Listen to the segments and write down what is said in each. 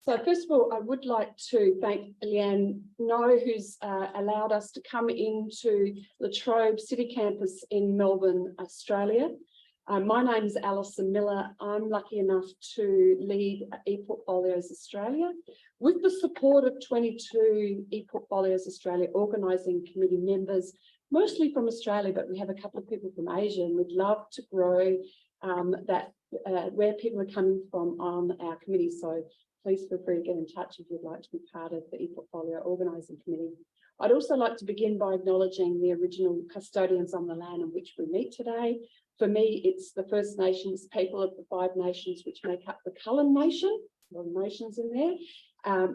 So first of all, I would like to thank Leanne No, who's allowed us to come into La Trobe City Campus in Melbourne, Australia. My name is Alison Miller. I'm lucky enough to lead ePortfolios Australia with the support of 22 ePortfolios Australia organising committee members, mostly from Australia, but we have a couple of people from Asia, and we'd love to grow where people are coming from on our committee. So please feel free to get in touch if you'd like to be part of the ePortfolio organising committee. I'd also like to begin by acknowledging the original custodians on the land on which we meet today. For me, it's the First Nations people of the 5 nations which make up the Cullen Nation. A lot of nations in there.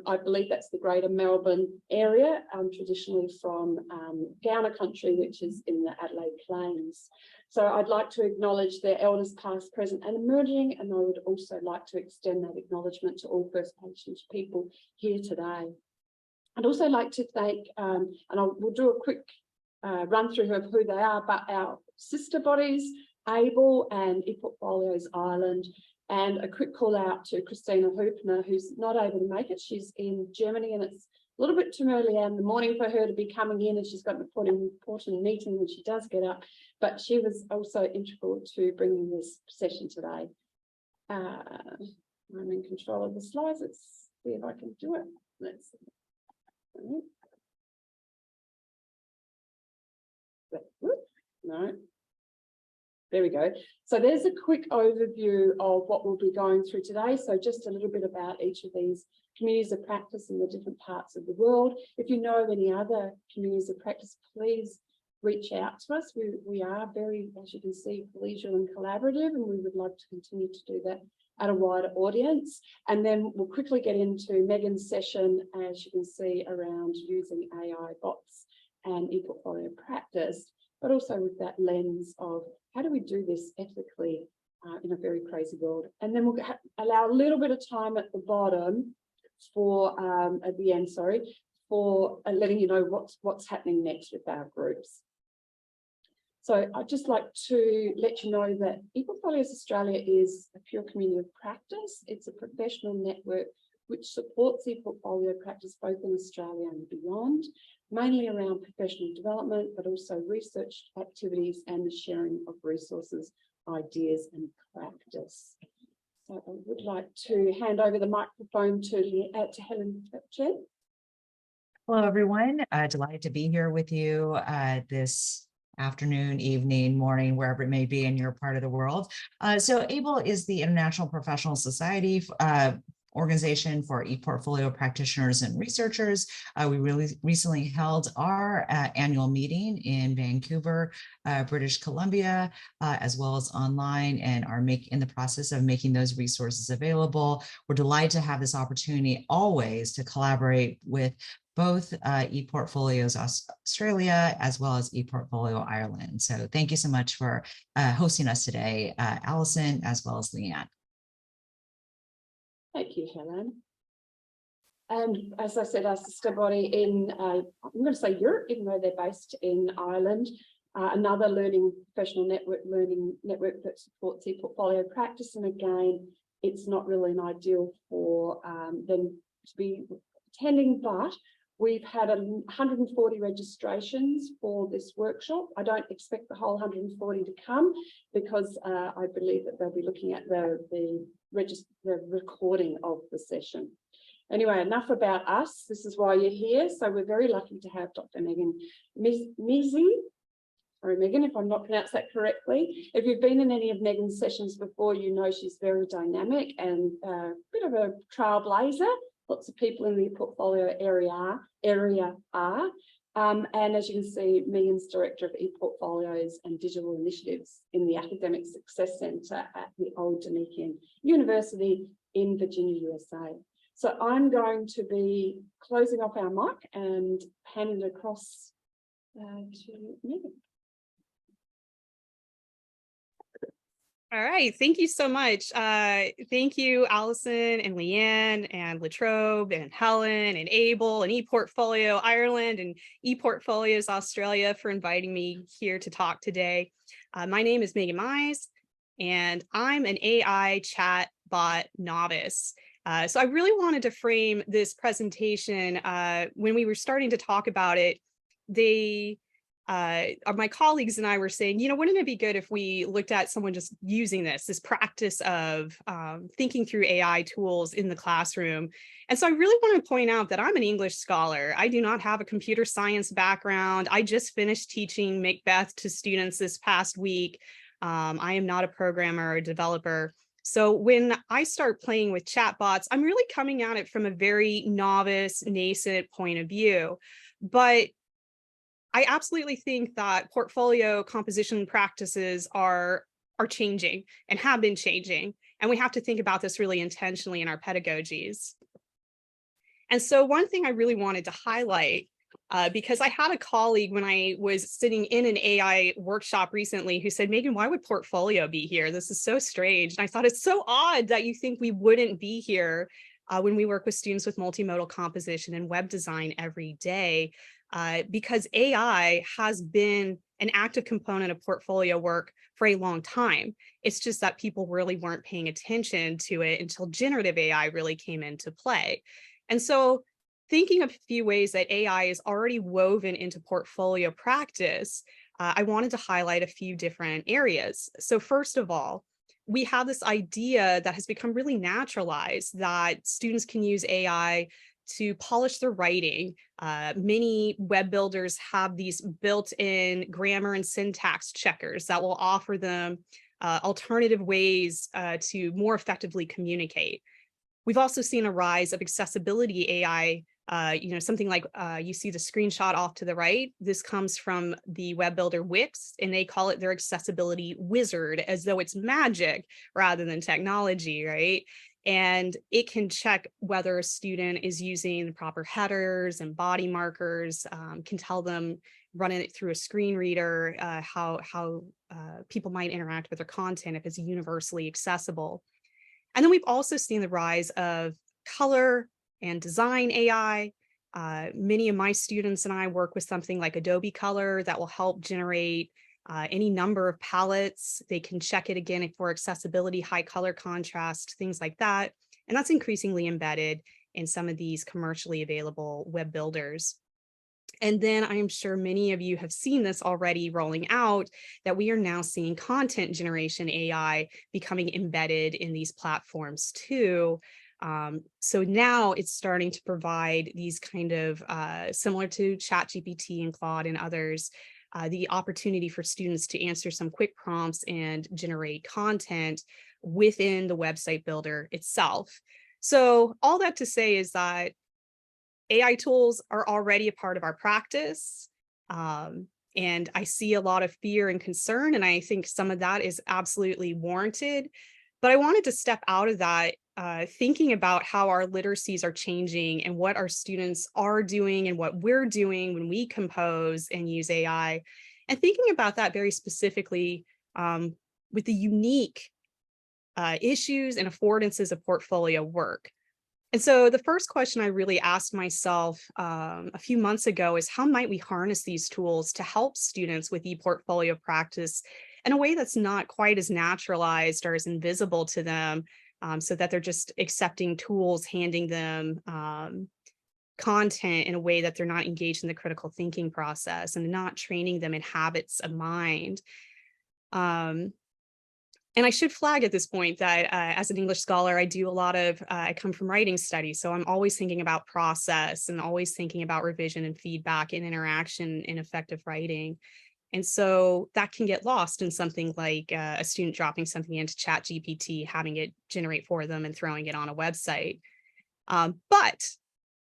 I believe that's the greater Melbourne area, traditionally from Kaurna country, which is in the Adelaide Plains. So I'd like to acknowledge their elders past, present and emerging, and I would also like to extend that acknowledgement to all First Nations people here today. I'd also like to thank, we'll do a quick run through of who they are, but our sister bodies, ABLE and ePortfolios Ireland, and a quick call out to Christina Hoopner, who's not able to make it. She's in Germany and it's a little bit too early in the morning for her to be coming in, and she's got an important meeting when she does get up, but she was also integral to bringing this session today. I'm in control of the slides. Let's see if I can do it. Let's see. No. There we go. So there's a quick overview of what we'll be going through today. So just a little bit about each of these communities of practice in the different parts of the world. If you know of any other communities of practice, please reach out to us. We are very, as you can see, collegial and collaborative, and we would love to continue to do that at a wider audience. And then we'll quickly get into Megan's session, as you can see, around using AI bots and ePortfolio practice, but also with that lens of how do we do this ethically in a very crazy world. And then we'll allow a little bit of time at the bottom for, at the end, sorry, for letting you know what's happening next with our groups. So I'd just like to let you know that ePortfolios Australia is a pure community of practice. It's a professional network which supports ePortfolio practice both in Australia and beyond, mainly around professional development, but also research activities and the sharing of resources, ideas and practice. So I would like to hand over the microphone to Helen Chen. Hello, everyone. Delighted to be here with you this afternoon, evening, morning, wherever it may be in your part of the world. So ABLE is the International Professional Society organization for ePortfolio practitioners and researchers. We really recently held our annual meeting in Vancouver, British Columbia, as well as online, and are in the process of making those resources available. We're delighted to have this opportunity always to collaborate with both ePortfolios Australia as well as ePortfolio Ireland. So thank you so much for hosting us today, Alison, as well as Leanne. Thank you, Helen. And as I said, our sister body in, I'm going to say Europe, even though they're based in Ireland, another professional learning network that supports ePortfolio practice. And again, it's not really an ideal for them to be attending, but we've had 140 registrations for this workshop. I don't expect the whole 140 to come because I believe that they'll be looking at the recording of the session. Anyway, enough about us. This is why you're here. So we're very lucky to have Dr. Megan Mizzi. Sorry, Megan, if I'm not pronounced that correctly. If you've been in any of Megan's sessions before, you know she's very dynamic and a bit of a trailblazer. Lots of people in the portfolio area are. And as you can see, Megan's Director of ePortfolios and Digital Initiatives in the Academic Success Centre at the Old Dominican University in Virginia, USA. So I'm going to be closing off our mic and handing it across to Megan. All right, thank you so much. Thank you, Alison and Leanne and La Trobe and Helen and ABLE and ePortfolio Ireland and ePortfolios Australia for inviting me here to talk today. My name is Megan Mize, and I'm an AI chat bot novice. So I really wanted to frame this presentation. When we were starting to talk about it, my colleagues and I were saying, wouldn't it be good if we looked at someone just using this practice of thinking through AI tools in the classroom. And so I really want to point out that I'm an English scholar. I do not have a computer science background. I just finished teaching Macbeth to students this past week. I am not a programmer or a developer. So when I start playing with chatbots, I'm really coming at it from a very novice, nascent point of view. But I absolutely think that portfolio composition practices are changing and have been changing. And we have to think about this really intentionally in our pedagogies. And so one thing I really wanted to highlight, because I had a colleague when I was sitting in an AI workshop recently who said, Megan, why would portfolio be here? This is so strange. And I thought it's so odd that you think we wouldn't be here when we work with students with multimodal composition and web design every day. Because AI has been an active component of portfolio work for a long time. It's just that people really weren't paying attention to it until generative AI really came into play. And so thinking of a few ways that AI is already woven into portfolio practice, I wanted to highlight a few different areas. So first of all, we have this idea that has become really naturalized that students can use AI to polish their writing. Many web builders have these built-in grammar and syntax checkers that will offer them alternative ways to more effectively communicate. We've also seen a rise of accessibility AI. Something like you see the screenshot off to the right. This comes from the web builder Wix, and they call it their accessibility wizard, as though it's magic rather than technology, right? And it can check whether a student is using the proper headers and body markers, can tell them, running it through a screen reader, how people might interact with their content if it's universally accessible. And then we've also seen the rise of color and design AI. Many of my students and I work with something like Adobe Color that will help generate any number of palettes. They can check it again for accessibility, high color contrast, things like that. And that's increasingly embedded in some of these commercially available web builders. And then I am sure many of you have seen this already rolling out, that we are now seeing content generation AI becoming embedded in these platforms too. So now it's starting to provide these kind of, similar to ChatGPT and Claude and others, the opportunity for students to answer some quick prompts and generate content within the website builder itself. So all that to say is that AI tools are already a part of our practice. And I see a lot of fear and concern, and I think some of that is absolutely warranted. But I wanted to step out of that, thinking about how our literacies are changing and what our students are doing and what we're doing when we compose and use AI, and thinking about that very specifically with the unique issues and affordances of portfolio work. And so the first question I really asked myself a few months ago is, how might we harness these tools to help students with ePortfolio practice in a way that's not quite as naturalized or as invisible to them, so that they're just accepting tools, handing them content in a way that they're not engaged in the critical thinking process and not training them in habits of mind. And I should flag at this point that as an English scholar, I do a lot of, I come from writing studies, so I'm always thinking about process and always thinking about revision and feedback and interaction in effective writing. And so that can get lost in something like a student dropping something into ChatGPT, having it generate for them and throwing it on a website. But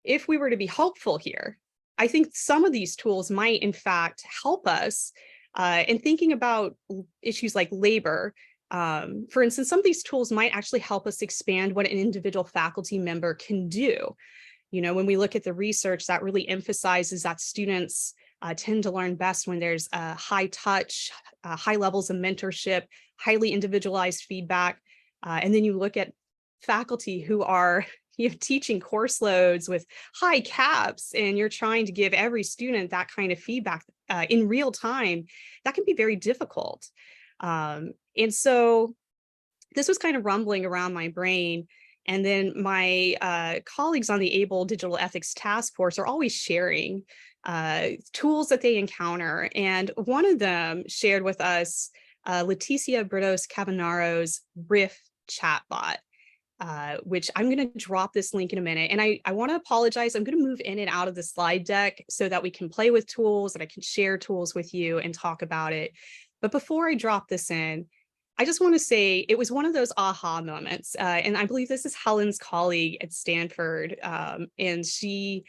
if we were to be helpful here, I think some of these tools might in fact help us in thinking about issues like labor. For instance, some of these tools might actually help us expand what an individual faculty member can do. When we look at the research, that really emphasizes that students tend to learn best when there's high touch, high levels of mentorship, highly individualized feedback. And then you look at faculty who are teaching course loads with high caps, and you're trying to give every student that kind of feedback in real time. That can be very difficult. And so this was kind of rumbling around my brain. And then my colleagues on the ABLE Digital Ethics Task Force are always sharing tools that they encounter. And one of them shared with us Leticia Britos Cavanaro's Riff chatbot, which I'm going to drop this link in a minute. And I want to apologize. I'm going to move in and out of the slide deck so that we can play with tools, that I can share tools with you and talk about it. But before I drop this in, I just want to say it was one of those aha moments. And I believe this is Helen's colleague at Stanford. And she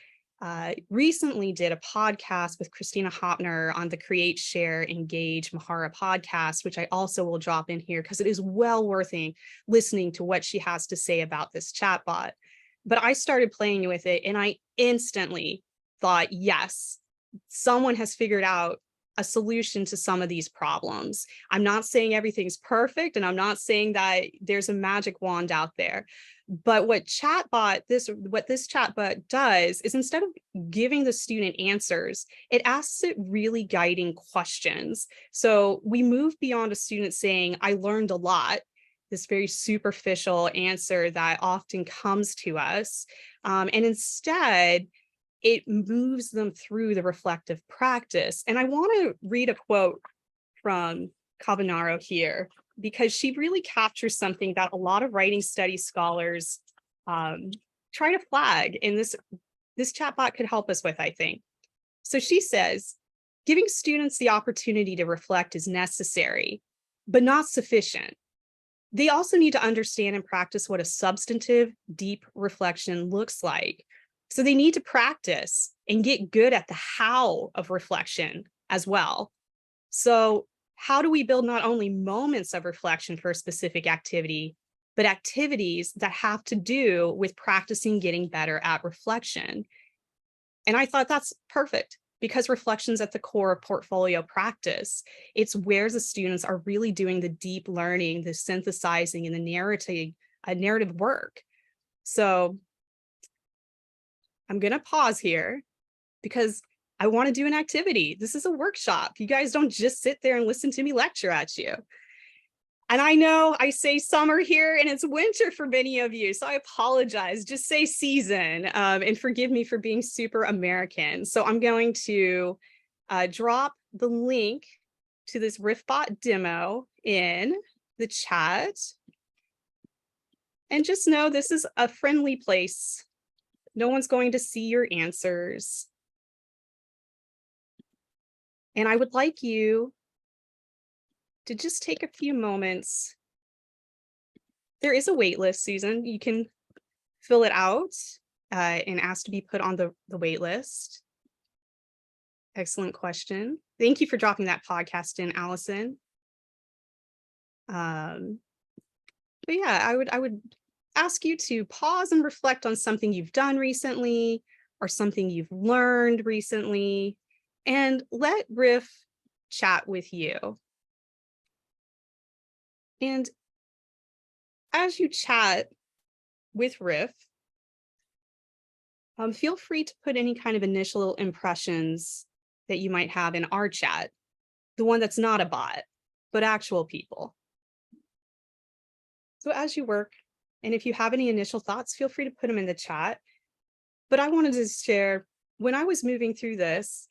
recently did a podcast with Christina Hopner on the Create, Share, Engage Mahara podcast, which I also will drop in here because it is well worth listening to what she has to say about this chatbot. But I started playing with it and I instantly thought, yes, someone has figured out a solution to some of these problems. I'm not saying everything's perfect, and I'm not saying that there's a magic wand out there. But what this chatbot does is, instead of giving the student answers, it asks it really guiding questions. So we move beyond a student saying, I learned a lot, this very superficial answer that often comes to us. And instead, it moves them through the reflective practice. And I want to read a quote from Cavanaro here, because she really captures something that a lot of writing studies scholars try to flag, and this chatbot could help us with, I think. So she says, giving students the opportunity to reflect is necessary, but not sufficient. They also need to understand and practice what a substantive, deep reflection looks like. So they need to practice and get good at the how of reflection as well. So how do we build not only moments of reflection for a specific activity, but activities that have to do with practicing getting better at reflection? And I thought that's perfect, because reflection's at the core of portfolio practice. It's where the students are really doing the deep learning, the synthesizing, and the narrative work. So I'm going to pause here because I want to do an activity. This is a workshop. You guys don't just sit there and listen to me lecture at you. And I know I say summer here and it's winter for many of you, so I apologize. Just say season, and forgive me for being super American. So I'm going to drop the link to this RiffBot demo in the chat. And just know this is a friendly place. No one's going to see your answers. And I would like you to just take a few moments. There is a wait list, Susan. You can fill it out and ask to be put on the wait list. Excellent question. Thank you for dropping that podcast in, Allison. But yeah, I would ask you to pause and reflect on something you've done recently or something you've learned recently, and let Riff chat with you. And as you chat with Riff, feel free to put any kind of initial impressions that you might have in our chat, the one that's not a bot, but actual people. So as you work, and if you have any initial thoughts, feel free to put them in the chat. But I wanted to share, when I was moving through this,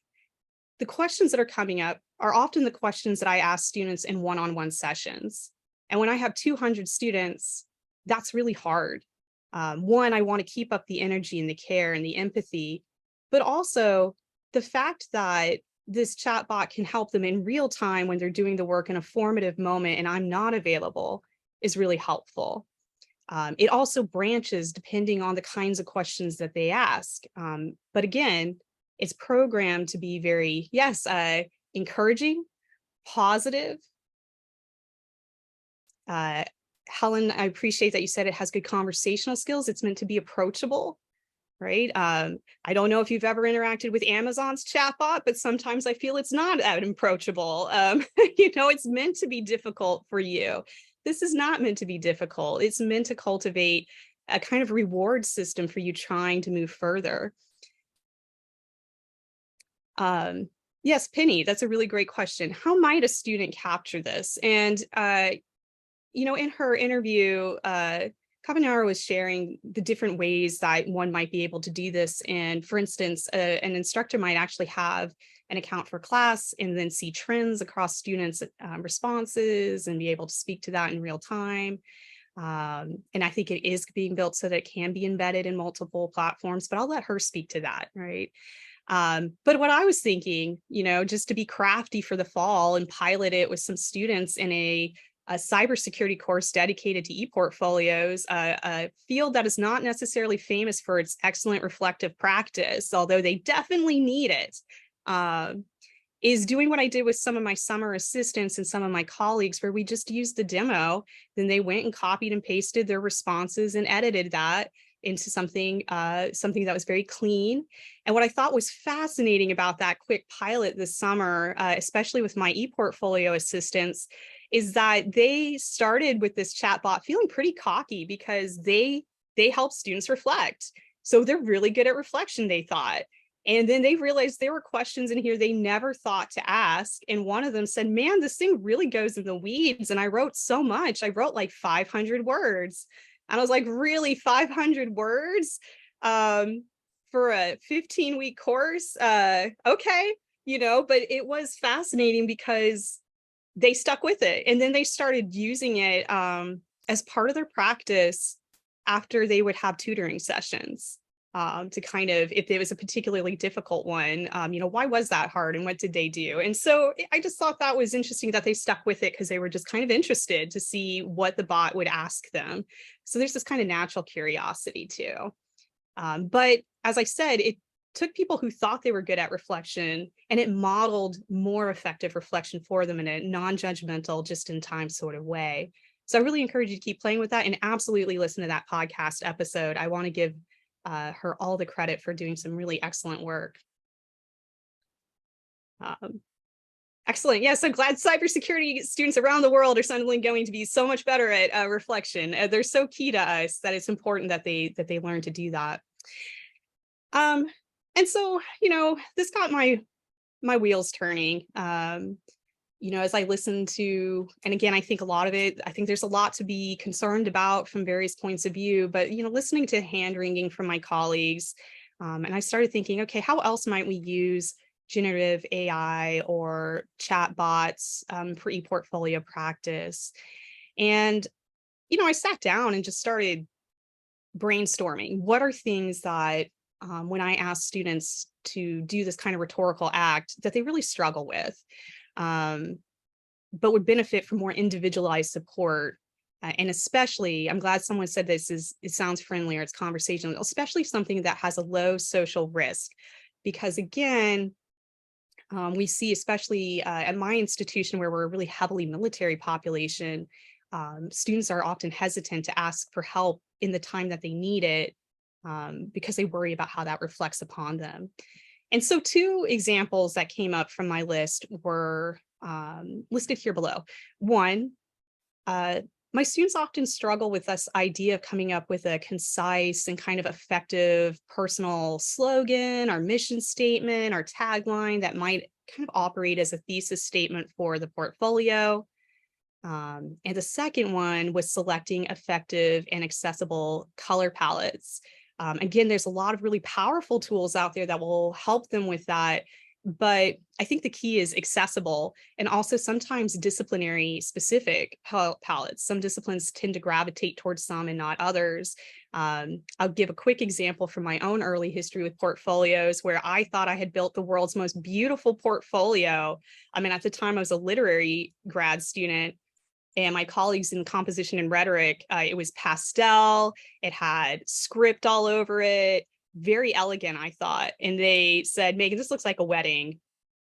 the questions that are coming up are often the questions that I ask students in one-on-one sessions. And when I have 200 students, that's really hard. One, I want to keep up the energy and the care and the empathy, but also the fact that this chatbot can help them in real time when they're doing the work in a formative moment and I'm not available is really helpful. It also branches depending on the kinds of questions that they ask. But again, it's programmed to be very, encouraging, positive. Helen, I appreciate that you said it has good conversational skills. It's meant to be approachable, right? I don't know if you've ever interacted with Amazon's chatbot, but sometimes I feel it's not that approachable. It's meant to be difficult for you. This is not meant to be difficult. It's meant to cultivate a kind of reward system for you trying to move further. Yes, Penny, that's a really great question. How might a student capture this? And, in her interview, Kavanara was sharing the different ways that one might be able to do this. And for instance, an instructor might actually have an account for class and then see trends across students' responses and be able to speak to that in real time. And I think it is being built so that it can be embedded in multiple platforms, but I'll let her speak to that, right? But what I was thinking, just to be crafty for the fall and pilot it with some students in a cybersecurity course dedicated to ePortfolios, a field that is not necessarily famous for its excellent reflective practice, although they definitely need it, is doing what I did with some of my summer assistants and some of my colleagues, where we just used the demo. Then they went and copied and pasted their responses and edited that into something that was very clean. And what I thought was fascinating about that quick pilot this summer, especially with my ePortfolio assistants, is that they started with this chatbot feeling pretty cocky because they help students reflect. So they're really good at reflection, they thought. And then they realized there were questions in here they never thought to ask. And one of them said, man, this thing really goes in the weeds. And I wrote so much. I wrote like 500 words. And I was like, really, 500 words for a 15-week course? Okay, but it was fascinating because they stuck with it. And then they started using it as part of their practice after they would have tutoring sessions. To kind of, if it was a particularly difficult one, why was that hard and what did they do? And so I just thought that was interesting that they stuck with it because they were just kind of interested to see what the bot would ask them. So there's this kind of natural curiosity too. But as I said, it took people who thought they were good at reflection and it modeled more effective reflection for them in a non-judgmental, just in time sort of way. So I really encourage you to keep playing with that and absolutely listen to that podcast episode. I want to give her all the credit for doing some really excellent work. Excellent. Yes, I'm glad cybersecurity students around the world are suddenly going to be so much better at reflection. They're so key to us that it's important that they learn to do that. And so, this got my wheels turning. As I listen to, and again, I think there's a lot to be concerned about from various points of view, but, listening to hand wringing from my colleagues, and I started thinking, okay, how else might we use generative AI or chat bots for ePortfolio practice? And, I sat down and just started brainstorming. What are things that when I ask students to do this kind of rhetorical act that they really struggle with? But would benefit from more individualized support. And especially, I'm glad someone said it sounds friendly or it's conversational, especially something that has a low social risk. Because again, we see, especially at my institution where we're a really heavily military population, students are often hesitant to ask for help in the time that they need it because they worry about how that reflects upon them. And so 2 examples that came up from my list were listed here below. One, my students often struggle with this idea of coming up with a concise and kind of effective personal slogan, or mission statement, or tagline that might kind of operate as a thesis statement for the portfolio. And the second one was selecting effective and accessible color palettes. Again, there's a lot of really powerful tools out there that will help them with that. But I think the key is accessible and also sometimes disciplinary specific palettes. Some disciplines tend to gravitate towards some and not others. I'll give a quick example from my own early history with portfolios where I thought I had built the world's most beautiful portfolio. I mean, at the time I was a literary grad student, and my colleagues in composition and rhetoric, it was pastel, it had script all over it, very elegant, I thought. And they said, Megan, this looks like a wedding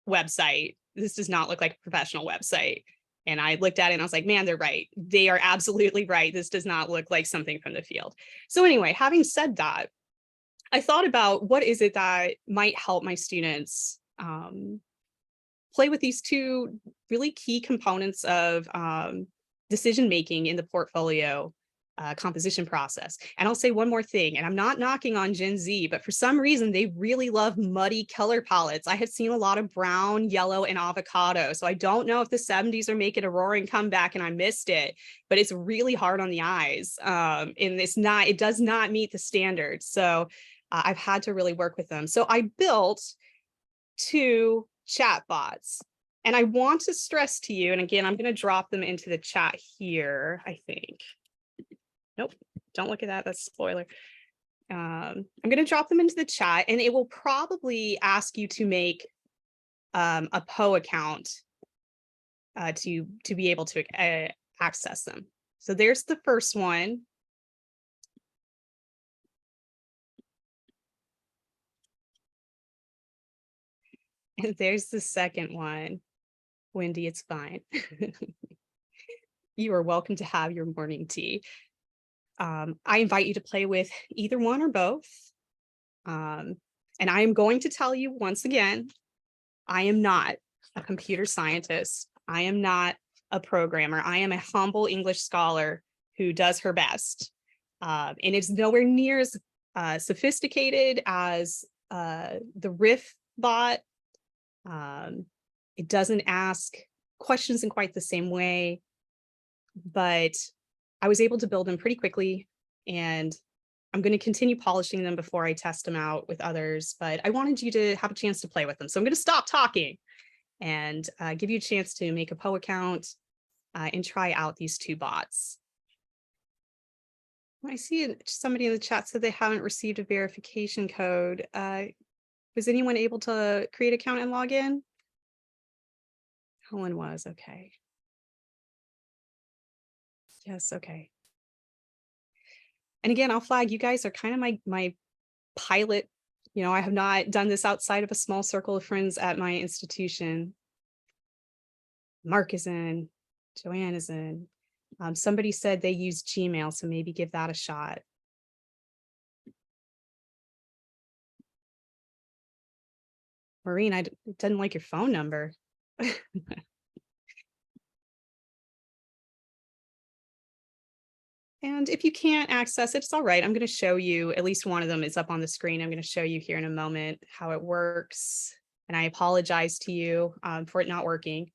website. This does not look like a professional website. And I looked at it and I was like, man, they're right. They are absolutely right. This does not look like something from the field. So anyway, having said that, I thought about what is it that might help my students play with these 2 really key components of decision-making in the portfolio composition process. And I'll say one more thing, and I'm not knocking on Gen Z, but for some reason, they really love muddy color palettes. I have seen a lot of brown, yellow, and avocado. So I don't know if the 70s are making a roaring comeback and I missed it, but it's really hard on the eyes. And it does not meet the standards. So I've had to really work with them. So I built 2 chat bots. And I want to stress to you, and again, I'm going to drop them into the chat here, I think. Nope, don't look at that. That's a spoiler. I'm going to drop them into the chat, and it will probably ask you to make a Poe account to be able to access them. So there's the first one. And there's the second one. Wendy, it's fine. You are welcome to have your morning tea. I invite you to play with either one or both. And I am going to tell you once again, I am not a computer scientist. I am not a programmer. I am a humble English scholar who does her best. And it's nowhere near as sophisticated as the Riff bot. It doesn't ask questions in quite the same way, but I was able to build them pretty quickly, and I'm going to continue polishing them before I test them out with others, but I wanted you to have a chance to play with them. So I'm going to stop talking and give you a chance to make a Poe account and try out these 2 bots. I see somebody in the chat said they haven't received a verification code. Was anyone able to create an account and log in? Helen was, okay. Yes, okay. And again, I'll flag, you guys are kind of my pilot. You know, I have not done this outside of a small circle of friends at my institution. Mark is in, Joanne is in. Somebody said they use Gmail, so maybe give that a shot. Maureen, I didn't like your phone number. And if you can't access it, it's all right. I'm going to show you, at least one of them is up on the screen. I'm going to show you here in a moment how it works. And I apologize to you for it not working.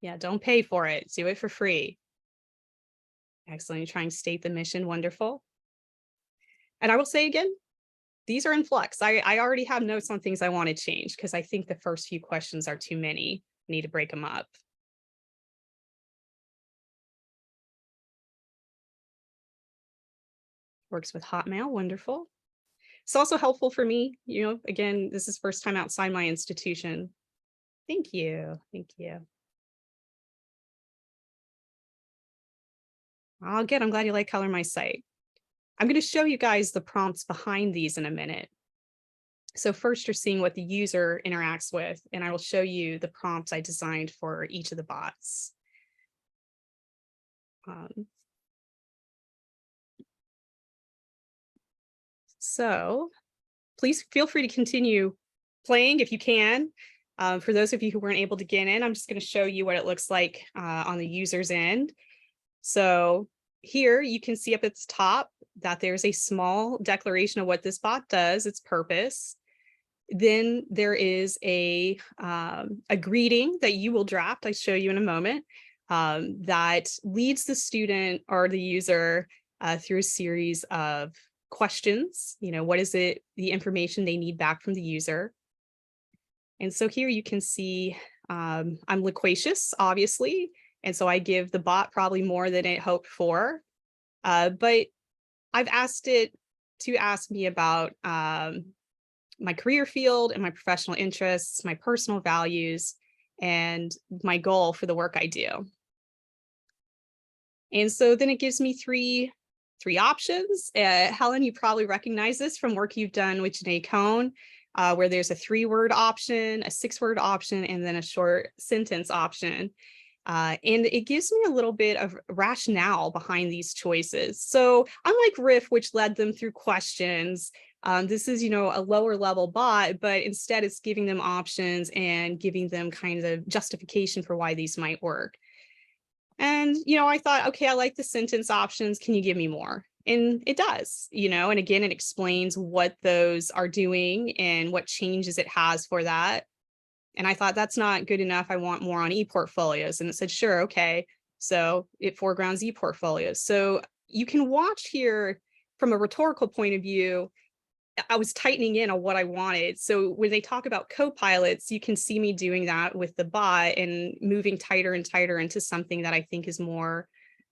Yeah, don't pay for it. Do it for free. Excellent. You're trying to state the mission. Wonderful. And I will say again, these are in flux. I already have notes on things I want to change because I think the first few questions are too many. I need to break them up. Works with Hotmail, wonderful. It's also helpful for me, you know, again, this is first time outside my institution. Thank you, thank you. I'm glad you like Color My Site. I'm going to show you guys the prompts behind these in a minute. So first you're seeing what the user interacts with, and I will show you the prompts I designed for each of the bots. So please feel free to continue playing if you can. For those of you who weren't able to get in, I'm just going to show you what it looks like on the user's end. So here you can see up at the top that there's a small declaration of what this bot does, its purpose. Then there is a greeting that you will draft, I'll show you in a moment, that leads the student or the user through a series of questions. You know, what is it, the information they need back from the user. And so here you can see I'm loquacious, obviously. And so I give the bot probably more than it hoped for. But I've asked it to ask me about my career field and my professional interests, my personal values, and my goal for the work I do. And so then it gives me three options. Helen, you probably recognize this from work you've done with Janae Cohn, where there's a 3-word option, a 6-word option, and then a short sentence option. And it gives me a little bit of rationale behind these choices. So unlike Riff, which led them through questions, this is, you know, a lower level bot, but instead it's giving them options and giving them kind of justification for why these might work. And, I thought, okay, I like the sentence options. Can you give me more? And it does, and again, it explains what those are doing and what changes it has for that. And I thought that's not good enough. I want more on ePortfolios. And it said, sure, okay. So it foregrounds ePortfolios. So you can watch here from a rhetorical point of view, I was tightening in on what I wanted. So when they talk about co-pilots, you can see me doing that with the bot and moving tighter and tighter into something that I think is more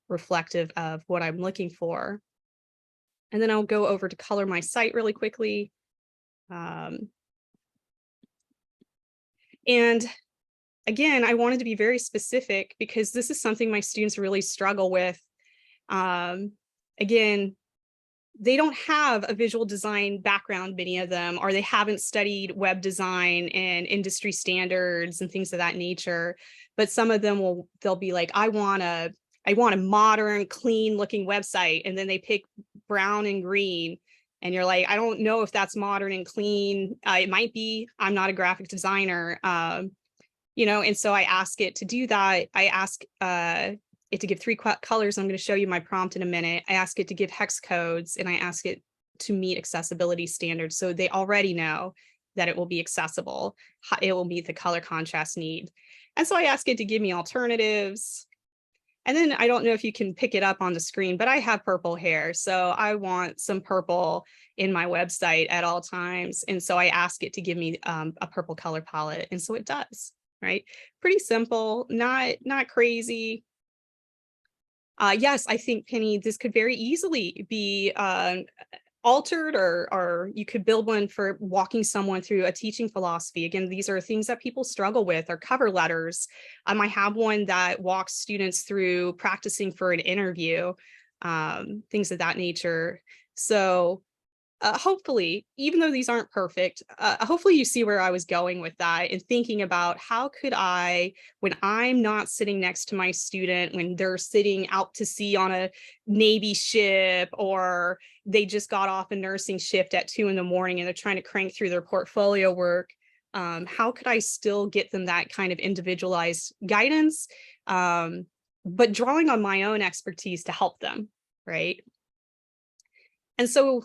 reflective of what I'm looking for. And then I'll go over to color my site really quickly. And again, I wanted to be very specific because this is something my students really struggle with. Again, they don't have a visual design background, many of them, or they haven't studied web design and industry standards and things of that nature. But some of them they'll be like, I want a modern, clean looking website. And then they pick brown and green. And you're like, I don't know if that's modern and clean. It might be. I'm not a graphic designer. And so I ask it to do that. I ask it to give 3 colors. I'm going to show you my prompt in a minute. I ask it to give hex codes, and I ask it to meet accessibility standards. So they already know that it will be accessible. It will meet the color contrast need. And so I ask it to give me alternatives. And then I don't know if you can pick it up on the screen, but I have purple hair. So I want some purple in my website at all times. And so I ask it to give me a purple color palette. And so it does, right? Pretty simple, not crazy. Yes, I think, Penny, this could very easily be altered, or you could build one for walking someone through a teaching philosophy. Again, these are things that people struggle with, or cover letters. I have one that walks students through practicing for an interview, things of that nature. So hopefully, even though these aren't perfect, hopefully you see where I was going with that, and thinking about how could I, when I'm not sitting next to my student, when they're sitting out to sea on a Navy ship, or they just got off a nursing shift at 2 a.m. and they're trying to crank through their portfolio work, how could I still get them that kind of individualized guidance, but drawing on my own expertise to help them, right? And so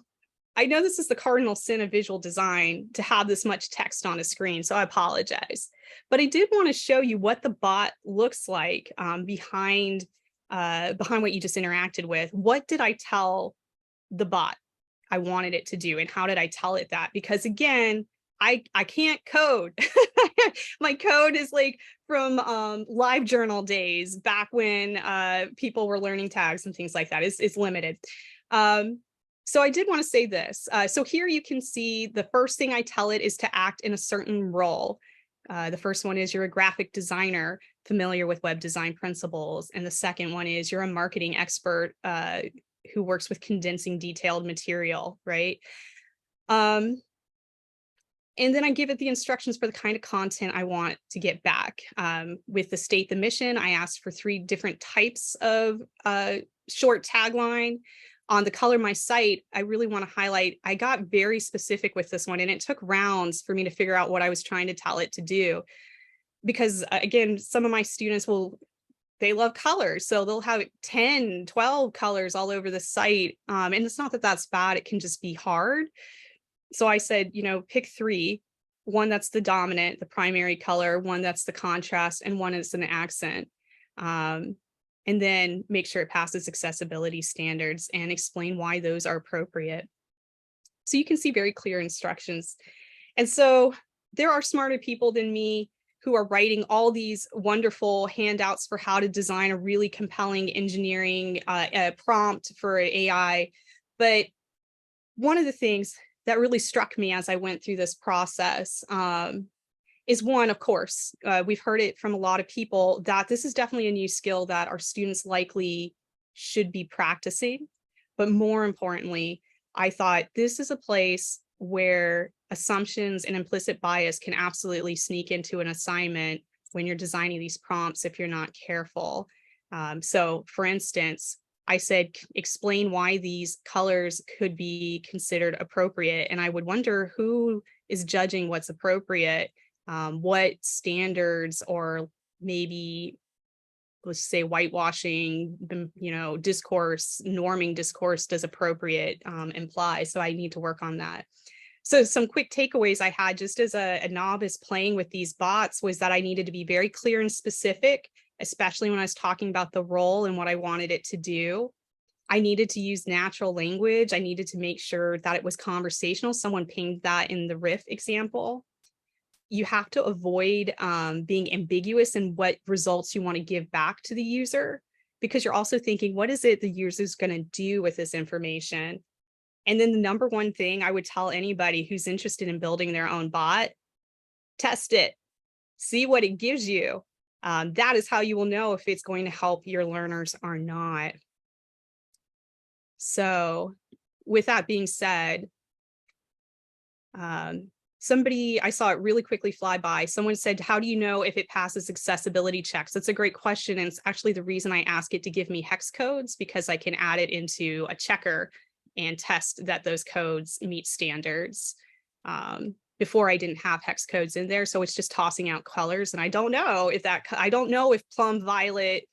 I know this is the cardinal sin of visual design to have this much text on a screen, so I apologize. But I did want to show you what the bot looks like behind what you just interacted with. What did I tell the bot I wanted it to do, and how did I tell it that? Because again, I can't code. My code is like from LiveJournal days, back when people were learning tags and things like that. It's limited. So I did want to say this. So here you can see the first thing I tell it is to act in a certain role. The first one is you're a graphic designer familiar with web design principles. And the second one is you're a marketing expert who works with condensing detailed material, right? And then I give it the instructions for the kind of content I want to get back. With the state, the mission, I asked for 3 different types of short tagline. On the color my site, I really want to highlight, I got very specific with this one, and it took rounds for me to figure out what I was trying to tell it to do. Because again, some of my students they love colors. So they'll have 10, 12 colors all over the site. And it's not that that's bad, it can just be hard. So I said, pick 3, one that's the dominant, the primary color, one that's the contrast, and one is an accent. And then make sure it passes accessibility standards and explain why those are appropriate. So you can see very clear instructions. And so there are smarter people than me who are writing all these wonderful handouts for how to design a really compelling engineering prompt for AI. But one of the things that really struck me as I went through this process is one, of course, we've heard it from a lot of people that this is definitely a new skill that our students likely should be practicing. But more importantly, I thought this is a place where assumptions and implicit bias can absolutely sneak into an assignment when you're designing these prompts if you're not careful. So for instance, I said, explain why these colors could be considered appropriate. And I would wonder who is judging what's appropriate. What standards or maybe let's say whitewashing, discourse, norming discourse does appropriate imply. So I need to work on that. So some quick takeaways I had just as a novice playing with these bots was that I needed to be very clear and specific, especially when I was talking about the role and what I wanted it to do. I needed to use natural language. I needed to make sure that it was conversational. Someone pinged that in the Riff example. You have to avoid being ambiguous in what results you want to give back to the user, because you're also thinking, what is it the user is going to do with this information? And then the number one thing I would tell anybody who's interested in building their own bot, test it, see what it gives you. That is how you will know if it's going to help your learners or not. So with that being said, I saw it really quickly fly by. Someone said, how do you know if it passes accessibility checks? That's a great question. And it's actually the reason I ask it to give me hex codes, because I can add it into a checker and test that those codes meet standards. Before I didn't have hex codes in there. So it's just tossing out colors. And I don't know if plum, violet,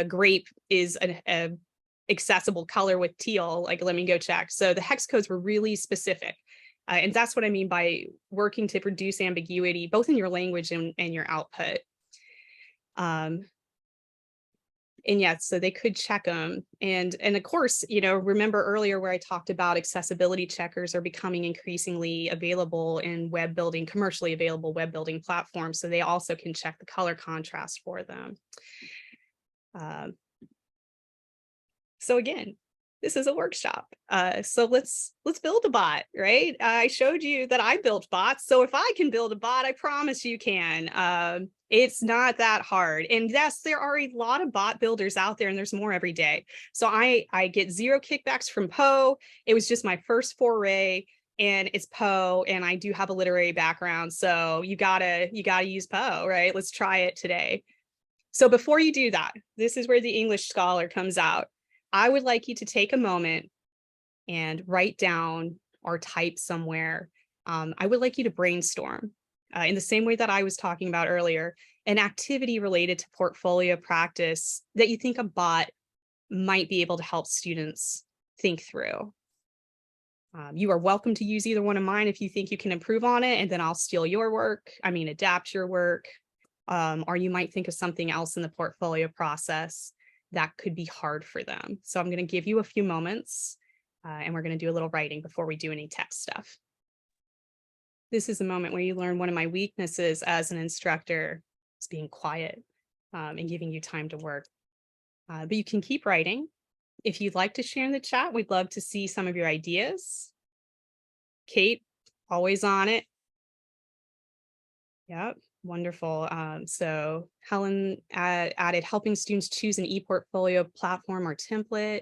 grape is an accessible color with teal, like let me go check. So the hex codes were really specific. And that's what I mean by working to reduce ambiguity, both in your language and your output. And yeah, so they could check them. And of course, remember earlier where I talked about accessibility checkers are becoming increasingly available in commercially available web building platforms. So they also can check the color contrast for them. So again, this is a workshop. So let's build a bot, right? I showed you that I built bots. So if I can build a bot, I promise you can. It's not that hard. And yes, there are a lot of bot builders out there, and there's more every day. So I get zero kickbacks from Poe. It was just my first foray, and it's Poe, and I do have a literary background. So you gotta use Poe, right? Let's try it today. So before you do that, this is where the English scholar comes out. I would like you to take a moment and write down or type somewhere. I would like you to brainstorm in the same way that I was talking about earlier, an activity related to portfolio practice that you think a bot might be able to help students think through. You are welcome to use either one of mine if you think you can improve on it, and then I'll steal your work. Adapt your work. Or you might think of something else in the portfolio process that could be hard for them. So I'm going to give you a few moments and we're going to do a little writing before we do any text stuff. This is a moment where you learn one of my weaknesses as an instructor is being quiet and giving you time to work. But you can keep writing. If you'd like to share in the chat, we'd love to see some of your ideas. Kate, always on it. Yep. Wonderful. So Helen added helping students choose an ePortfolio platform or template.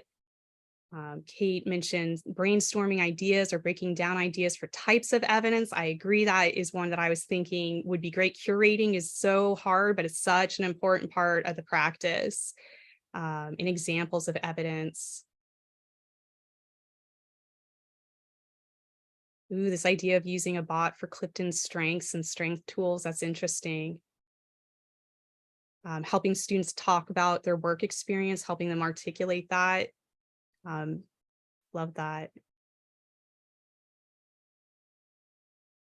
Kate mentioned brainstorming ideas or breaking down ideas for types of evidence. I agree, that is one that I was thinking would be great. Curating is so hard, but it's such an important part of the practice. And examples of evidence. Ooh, this idea of using a bot for Clifton strengths and strength tools, that's interesting. Helping students talk about their work experience, helping them articulate that. Love that.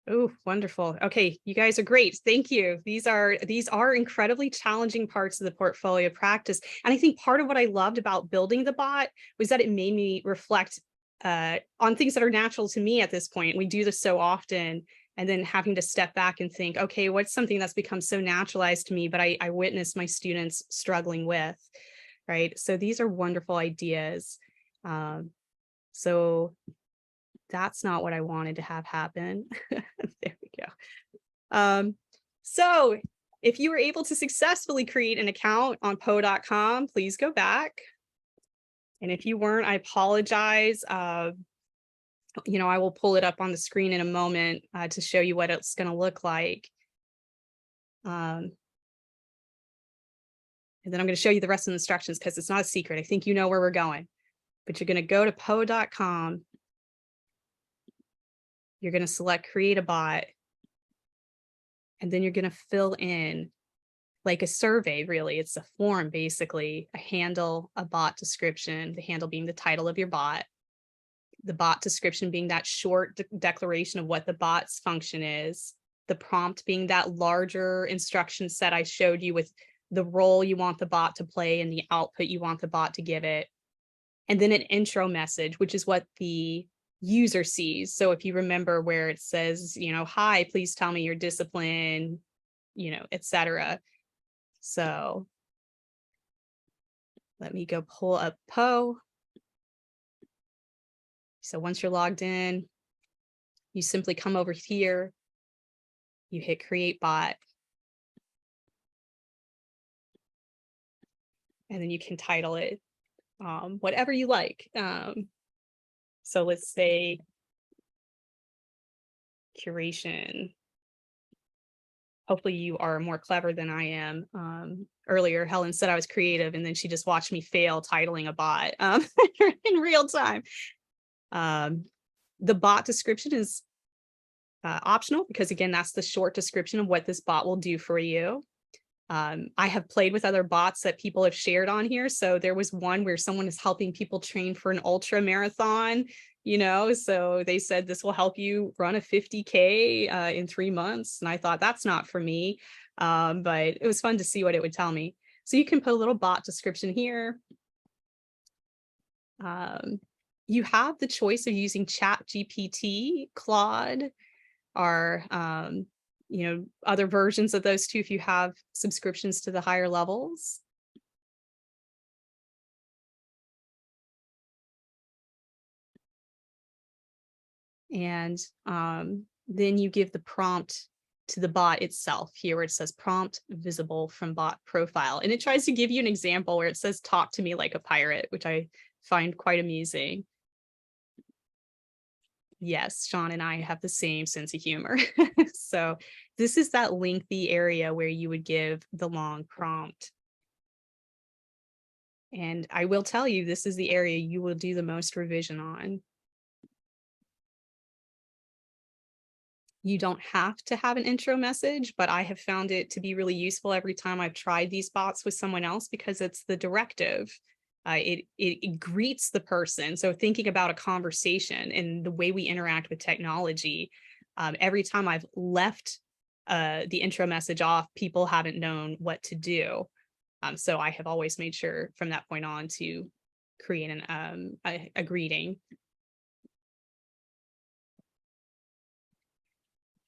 Oh, wonderful. Okay, you guys are great. Thank you. These are incredibly challenging parts of the portfolio practice. And I think part of what I loved about building the bot was that it made me reflect on things that are natural to me at this point. We do this so often, and then having to step back and think, okay, what's something that's become so naturalized to me, but I witness my students struggling with, right? So these are wonderful ideas. So that's not what I wanted to have happen. There we go. So if you were able to successfully create an account on Poe.com, please go back. And if you weren't, I apologize. I will pull it up on the screen in a moment to show you what it's going to look like. And then I'm going to show you the rest of the instructions because it's not a secret. I think you know where we're going. But you're going to go to Poe.com. You're going to select create a bot. And then you're going to fill in like a survey, really. It's a form, basically, a handle, a bot description, the handle being the title of your bot, the bot description being that short declaration of what the bot's function is, the prompt being that larger instruction set I showed you with the role you want the bot to play and the output you want the bot to give it. And then an intro message, which is what the user sees. So if you remember where it says, hi, please tell me your discipline, etc. So let me go pull up Poe. So once you're logged in, you simply come over here, you hit create bot, and then you can title it whatever you like. So let's say curation. Hopefully you are more clever than I am. Earlier, Helen said I was creative, and then she just watched me fail titling a bot in real time. The bot description is optional because, again, that's the short description of what this bot will do for you. I have played with other bots that people have shared on here. So there was one where someone is helping people train for an ultra marathon, so they said this will help you run a 50K in 3 months. And I thought that's not for me, but it was fun to see what it would tell me. So you can put a little bot description here. You have the choice of using ChatGPT, Claude, or other versions of those two if you have subscriptions to the higher levels. And then you give the prompt to the bot itself here where it says prompt visible from bot profile. And it tries to give you an example where it says talk to me like a pirate, which I find quite amusing. Yes, Sean and I have the same sense of humor. So this is that lengthy area where you would give the long prompt. And I will tell you, this is the area you will do the most revision on. You don't have to have an intro message, but I have found it to be really useful every time I've tried these bots with someone else because it's the directive. It greets the person. So thinking about a conversation and the way we interact with technology, every time I've left the intro message off, people haven't known what to do. So I have always made sure from that point on to create a greeting.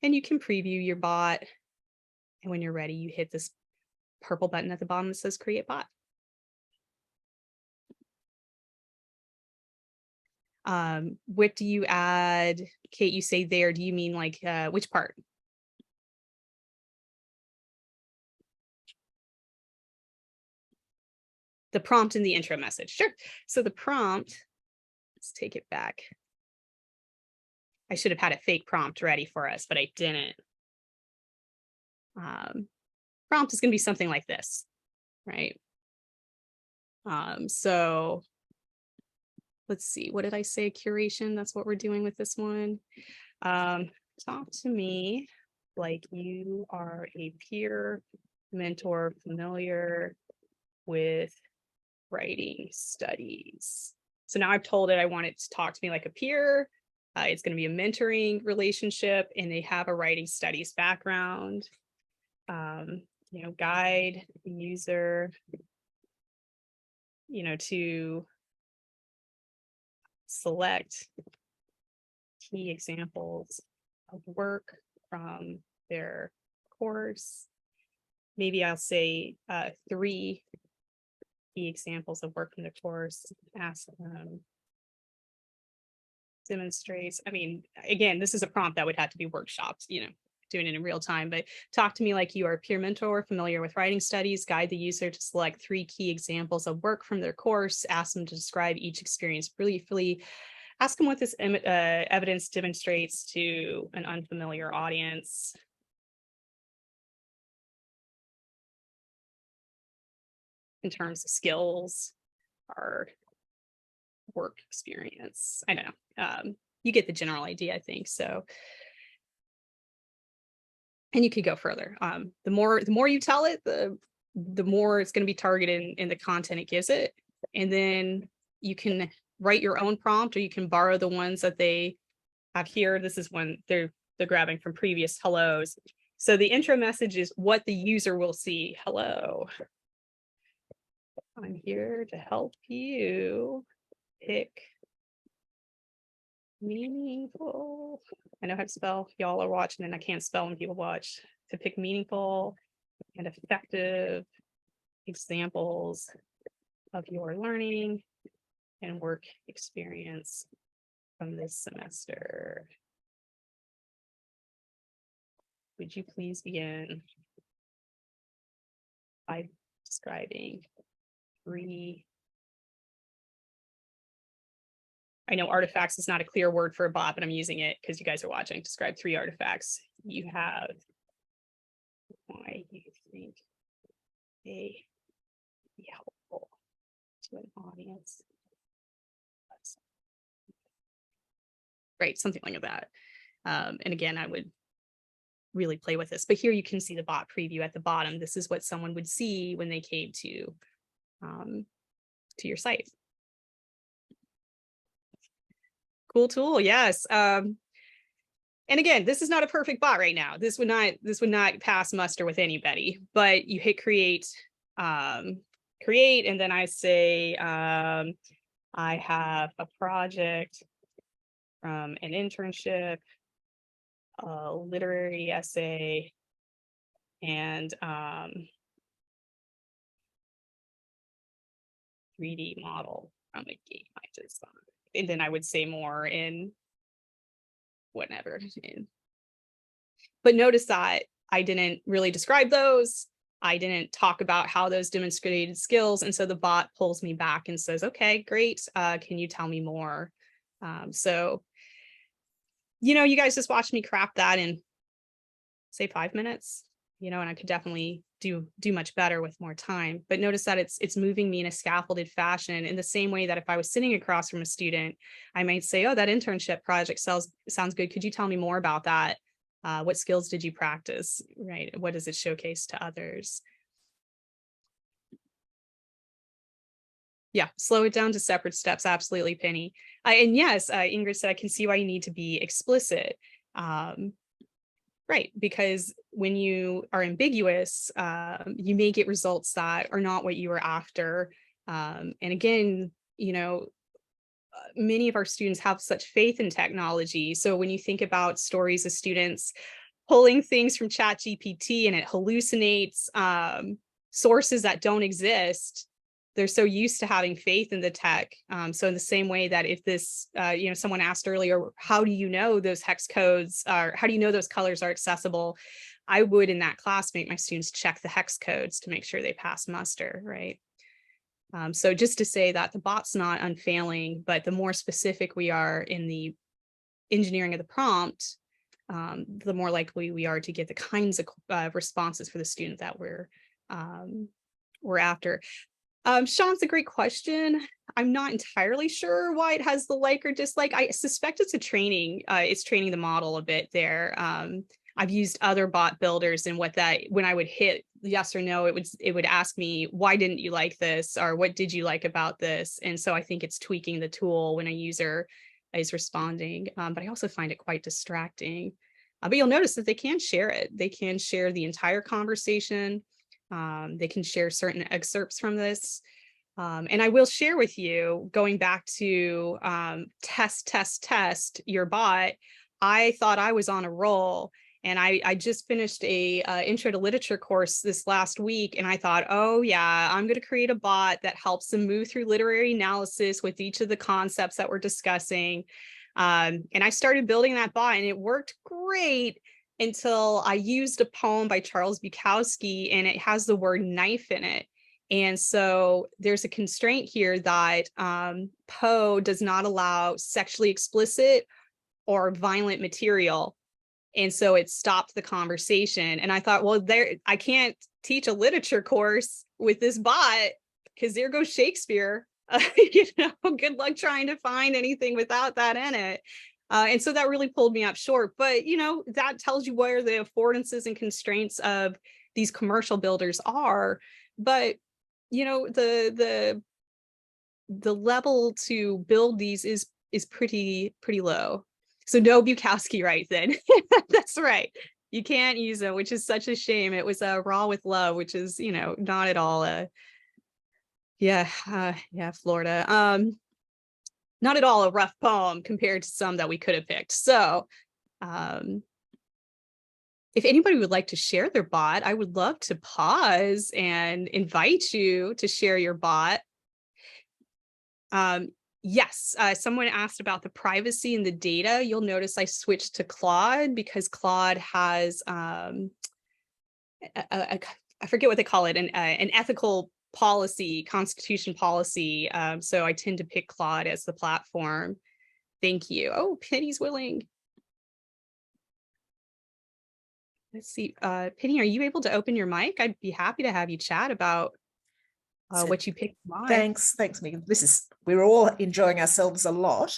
And you can preview your bot. And when you're ready, you hit this purple button at the bottom that says create bot. What do you add? Kate, you say there, do you mean like which part? The prompt in the intro message. Sure. So the prompt, let's take it back. I should have had a fake prompt ready for us, but I didn't. Prompt is going to be something like this, right? So let's see, what did I say? Curation, that's what we're doing with this one. Talk to me like you are a peer mentor familiar with writing studies. So now I've told it I want it to talk to me like a peer. It's going to be a mentoring relationship and they have a writing studies background. Guide the user, to select key examples of work from their course. Maybe I'll say 3 key examples of work from the course, ask them, demonstrates. I mean, again, this is a prompt that would have to be workshopped, doing it in real time, but talk to me like you are a peer mentor familiar with writing studies, guide the user to select 3 key examples of work from their course, ask them to describe each experience briefly, ask them what this evidence demonstrates to an unfamiliar audience. In terms of skills or work experience. I don't know. You get the general idea, I think. So And you could go further. The more you tell it, the more it's going to be targeted in the content it gives it. And then you can write your own prompt, or you can borrow the ones that they have here. This is one they're grabbing from previous hellos. So the intro message is what the user will see. Hello, I'm here to help you pick meaningful. I know how to spell. Y'all are watching and I can't spell when people watch. To pick meaningful and effective examples of your learning and work experience from this semester. Would you please begin by describing 3. I know artifacts is not a clear word for a bot, but I'm using it because you guys are watching. Describe 3 artifacts you have. Why you think they be helpful to an audience. Right, something like that. And again, I would really play with this, but here you can see the bot preview at the bottom. This is what someone would see when they came to your site. Cool tool, yes. And again, this is not a perfect bot right now. This would not pass muster with anybody, but you hit create, and then I say, I have a project from an internship, a literary essay, and 3D model from a game I designed. And then I would say more in whatever. But notice that I didn't really describe those. I didn't talk about how those demonstrated skills. And so the bot pulls me back and says, okay, great. Can you tell me more? So, you guys just watched me craft that in say 5 minutes, and I could definitely do much better with more time. But notice that it's moving me in a scaffolded fashion, in the same way that if I was sitting across from a student, I might say, oh, that internship project sounds good. Could you tell me more about that? What skills did you practice, right? What does it showcase to others? Yeah, slow it down to separate steps. Absolutely, Penny. And yes, Ingrid said, I can see why you need to be explicit. Right, because when you are ambiguous, you may get results that are not what you were after. And again, many of our students have such faith in technology. So when you think about stories of students pulling things from ChatGPT and it hallucinates sources that don't exist, they're so used to having faith in the tech. So in the same way that if this, someone asked earlier, how do you know those hex codes are, how do you know those colors are accessible? I would in that class make my students check the hex codes to make sure they pass muster, right? So just to say that the bot's not unfailing, but the more specific we are in the engineering of the prompt, the more likely we are to get the kinds of responses for the student that we're after. Sean's a great question. I'm not entirely sure why it has the like or dislike. I suspect it's training the model a bit there. I've used other bot builders, and when I would hit yes or no, it would ask me, why didn't you like this? Or what did you like about this? And so I think it's tweaking the tool when a user is responding. But I also find it quite distracting. But you'll notice that they can share it. They can share the entire conversation. They can share certain excerpts from this. And I will share with you, going back to test your bot, I thought I was on a roll. And I just finished a intro to literature course this last week. And I thought, oh yeah, I'm going to create a bot that helps them move through literary analysis with each of the concepts that we're discussing. And I started building that bot and it worked great until I used a poem by Charles Bukowski and it has the word knife in it. And so there's a constraint here that Poe does not allow sexually explicit or violent material. And so it stopped the conversation. And I thought, well, I can't teach a literature course with this bot because there goes Shakespeare. Good luck trying to find anything without that in it. And so that really pulled me up short. But, that tells you where the affordances and constraints of these commercial builders are. But, the level to build these is pretty low. So no Bukowski right then. That's right. You can't use them, which is such a shame. It was Raw with Love, which is, not at all Florida. Not at all a rough poem compared to some that we could have picked. So if anybody would like to share their bot, I would love to pause and invite you to share your bot. Yes, someone asked about the privacy and the data. You'll notice I switched to Claude because Claude has, I forget what they call it, an ethical policy, constitution policy. So I tend to pick Claude as the platform. Thank you. Oh, Penny's willing. Let's see, Penny, are you able to open your mic? I'd be happy to have you chat about what you picked. Thanks, Megan. We're all enjoying ourselves a lot.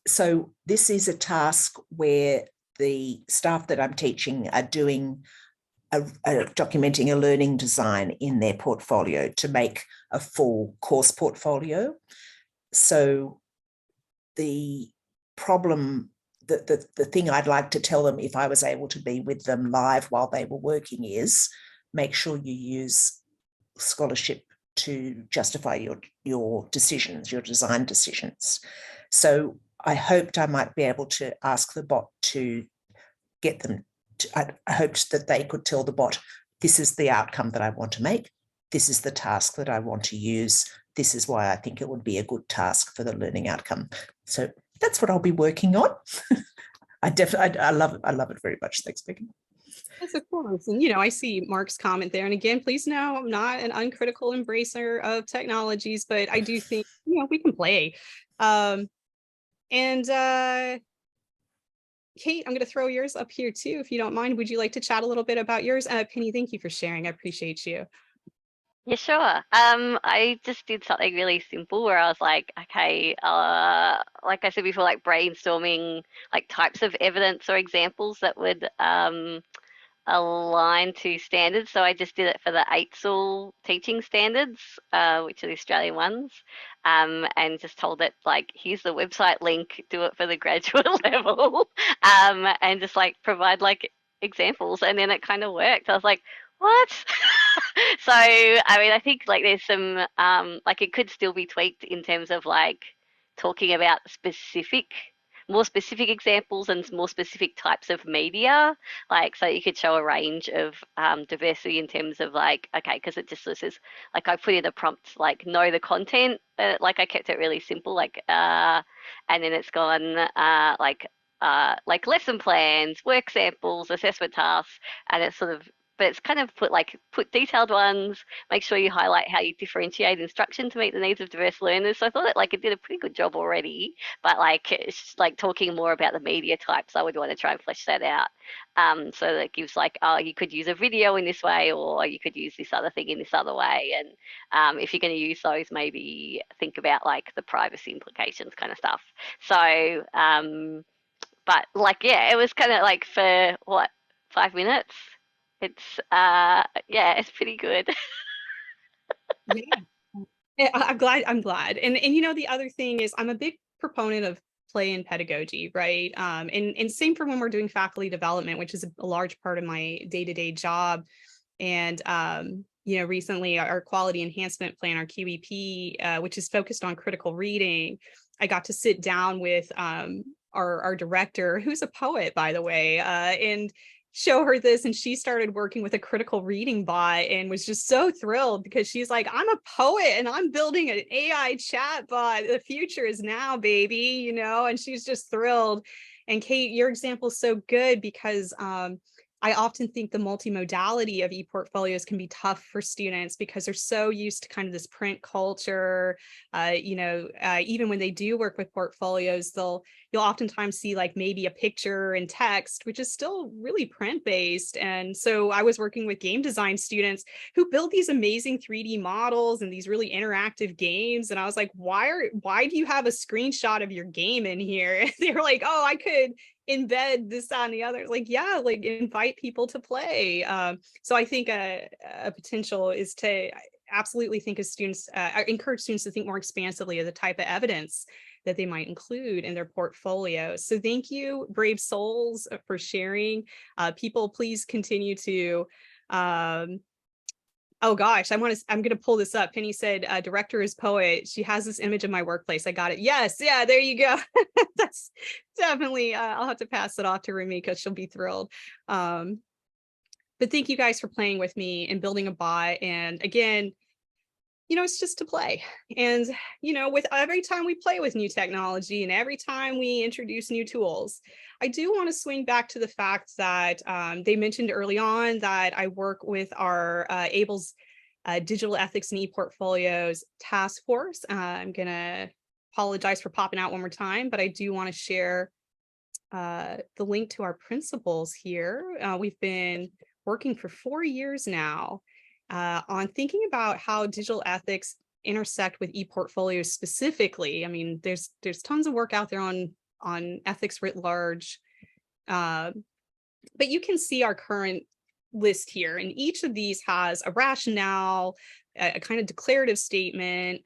So this is a task where the staff that I'm teaching are doing documenting a learning design in their portfolio to make a full course portfolio. So the problem, the thing I'd like to tell them if I was able to be with them live while they were working is make sure you use scholarship to justify your decisions, your design decisions. So I hoped I might be able to ask the bot to get them to, I hoped that they could tell the bot, this is the outcome that I want to make. This is the task that I want to use. This is why I think it would be a good task for the learning outcome. So that's what I'll be working on. I love it. I love it very much. Thanks, Megan. Yes, of course. And, I see Mark's comment there. And again, please know I'm not an uncritical embracer of technologies, but I do think, we can play. Kate, I'm going to throw yours up here too, if you don't mind. Would you like to chat a little bit about yours? Penny, thank you for sharing. I appreciate you. Yeah, sure. I just did something really simple where I was like, okay, like I said before, like brainstorming like types of evidence or examples that would align to standards. So I just did it for the AITSL teaching standards, which are the Australian ones, and just told it like, here's the website link, do it for the graduate level, and just like provide like examples, and then it kind of worked. I was like, what? So, I mean, I think like there's some, like it could still be tweaked in terms of like talking about more specific examples and more specific types of media. Like, so you could show a range of diversity in terms of like, okay, because it just says, like I put in a prompt, like know the content, like I kept it really simple, like, and then it's gone like lesson plans, work samples, assessment tasks, and it's sort of, but it's kind of put detailed ones, make sure you highlight how you differentiate instruction to meet the needs of diverse learners. So I thought it did a pretty good job already, but it's like talking more about the media types, I would want to try and flesh that out. So that gives like, oh, you could use a video in this way, or you could use this other thing in this other way. And if you're going to use those, maybe think about like the privacy implications kind of stuff. So, but like, yeah, it was kind of like for 5 minutes. It's it's pretty good. Yeah, I'm glad. And the other thing is I'm a big proponent of play and pedagogy, right? And same for when we're doing faculty development, which is a large part of my day-to-day job. And recently our quality enhancement plan, our QEP, which is focused on critical reading, I got to sit down with our director, who's a poet, by the way, and show her this, and she started working with a critical reading bot and was just so thrilled because she's like, I'm a poet and I'm building an AI chat bot. The future is now, baby, and she's just thrilled. And Kate, your example is so good because I often think the multimodality of ePortfolios can be tough for students because they're so used to kind of this print culture. Even when they do work with portfolios, you'll oftentimes see like maybe a picture and text, which is still really print based. And so I was working with game design students who build these amazing 3D models and these really interactive games. And I was like, why do you have a screenshot of your game in here? And they were like, oh, I could embed this, that, and the other. Like, yeah, like invite people to play. So I think a potential is to absolutely think of students, encourage students to think more expansively of the type of evidence that they might include in their portfolio. So thank you, brave souls, for sharing. People, please continue to, oh gosh, I'm gonna pull this up. Penny said, director is poet. She has this image of my workplace. I got it. Yes, yeah, there you go. That's definitely, I'll have to pass it off to Rumi because she'll be thrilled. But thank you guys for playing with me and building a bot. And again, it's just to play. And, with every time we play with new technology and every time we introduce new tools, I do want to swing back to the fact that they mentioned early on that I work with our ABLE's Digital Ethics and ePortfolios Task Force. I'm going to apologize for popping out one more time, but I do want to share the link to our principles here. We've been working for 4 years now on thinking about how digital ethics intersect with ePortfolios specifically. I mean, there's tons of work out there on ethics writ large, but you can see our current list here, and each of these has a rationale, a kind of declarative statement.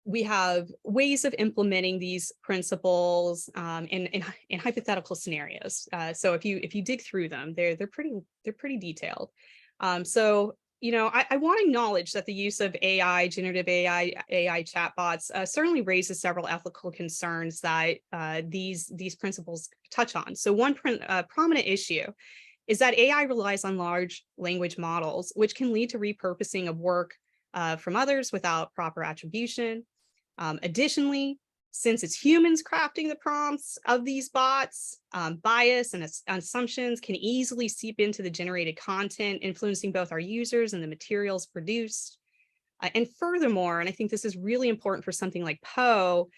We have ways of implementing these principles in hypothetical scenarios. So if you dig through them, they're pretty detailed. So I want to acknowledge that the use of AI, generative AI chatbots certainly raises several ethical concerns that these principles touch on. So one prominent issue is that AI relies on large language models, which can lead to repurposing of work from others without proper attribution. Additionally, since it's humans crafting the prompts of these bots, bias and assumptions can easily seep into the generated content, influencing both our users and the materials produced. And furthermore, and I think this is really important for something like Poe,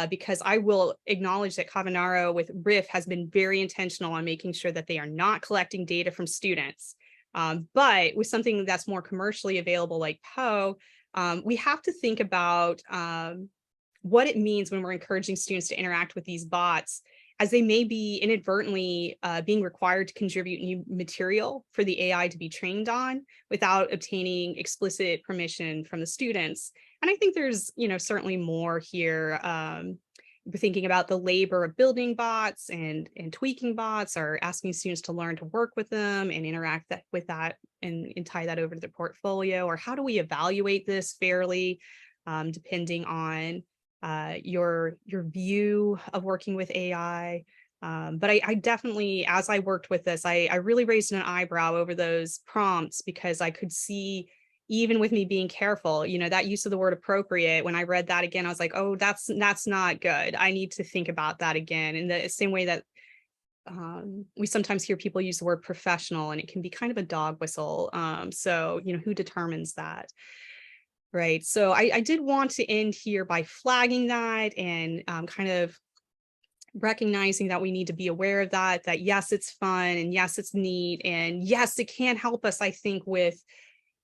because I will acknowledge that Kavanaro with RIF has been very intentional on making sure that they are not collecting data from students. But with something that's more commercially available like Poe, we have to think about what it means when we're encouraging students to interact with these bots, as they may be inadvertently being required to contribute new material for the AI to be trained on without obtaining explicit permission from the students. And I think there's, certainly more here. We're thinking about the labor of building bots and tweaking bots, or asking students to learn to work with them and interact with that and tie that over to their portfolio, or how do we evaluate this fairly, depending on your view of working with AI. But I definitely, as I worked with this, I really raised an eyebrow over those prompts, because I could see, even with me being careful, that use of the word appropriate, when I read that again, I was like, oh, that's not good. I need to think about that again. In the same way that we sometimes hear people use the word professional, and it can be kind of a dog whistle. So, who determines that? Right. So I did want to end here by flagging that and kind of recognizing that we need to be aware of that yes, it's fun, and yes, it's neat, and yes, it can help us, I think, with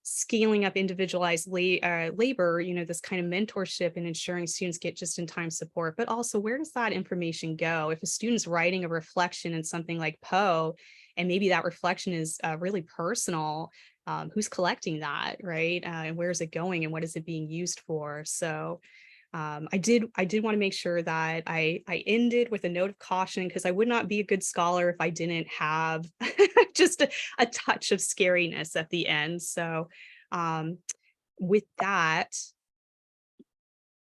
scaling up individualized labor, this kind of mentorship and ensuring students get just-in-time support. But also, where does that information go? If a student's writing a reflection in something like Poe, and maybe that reflection is really personal, who's collecting that, right? And where is it going, and what is it being used for? So I did want to make sure that I ended with a note of caution, because I would not be a good scholar if I didn't have just a touch of scariness at the end. So with that,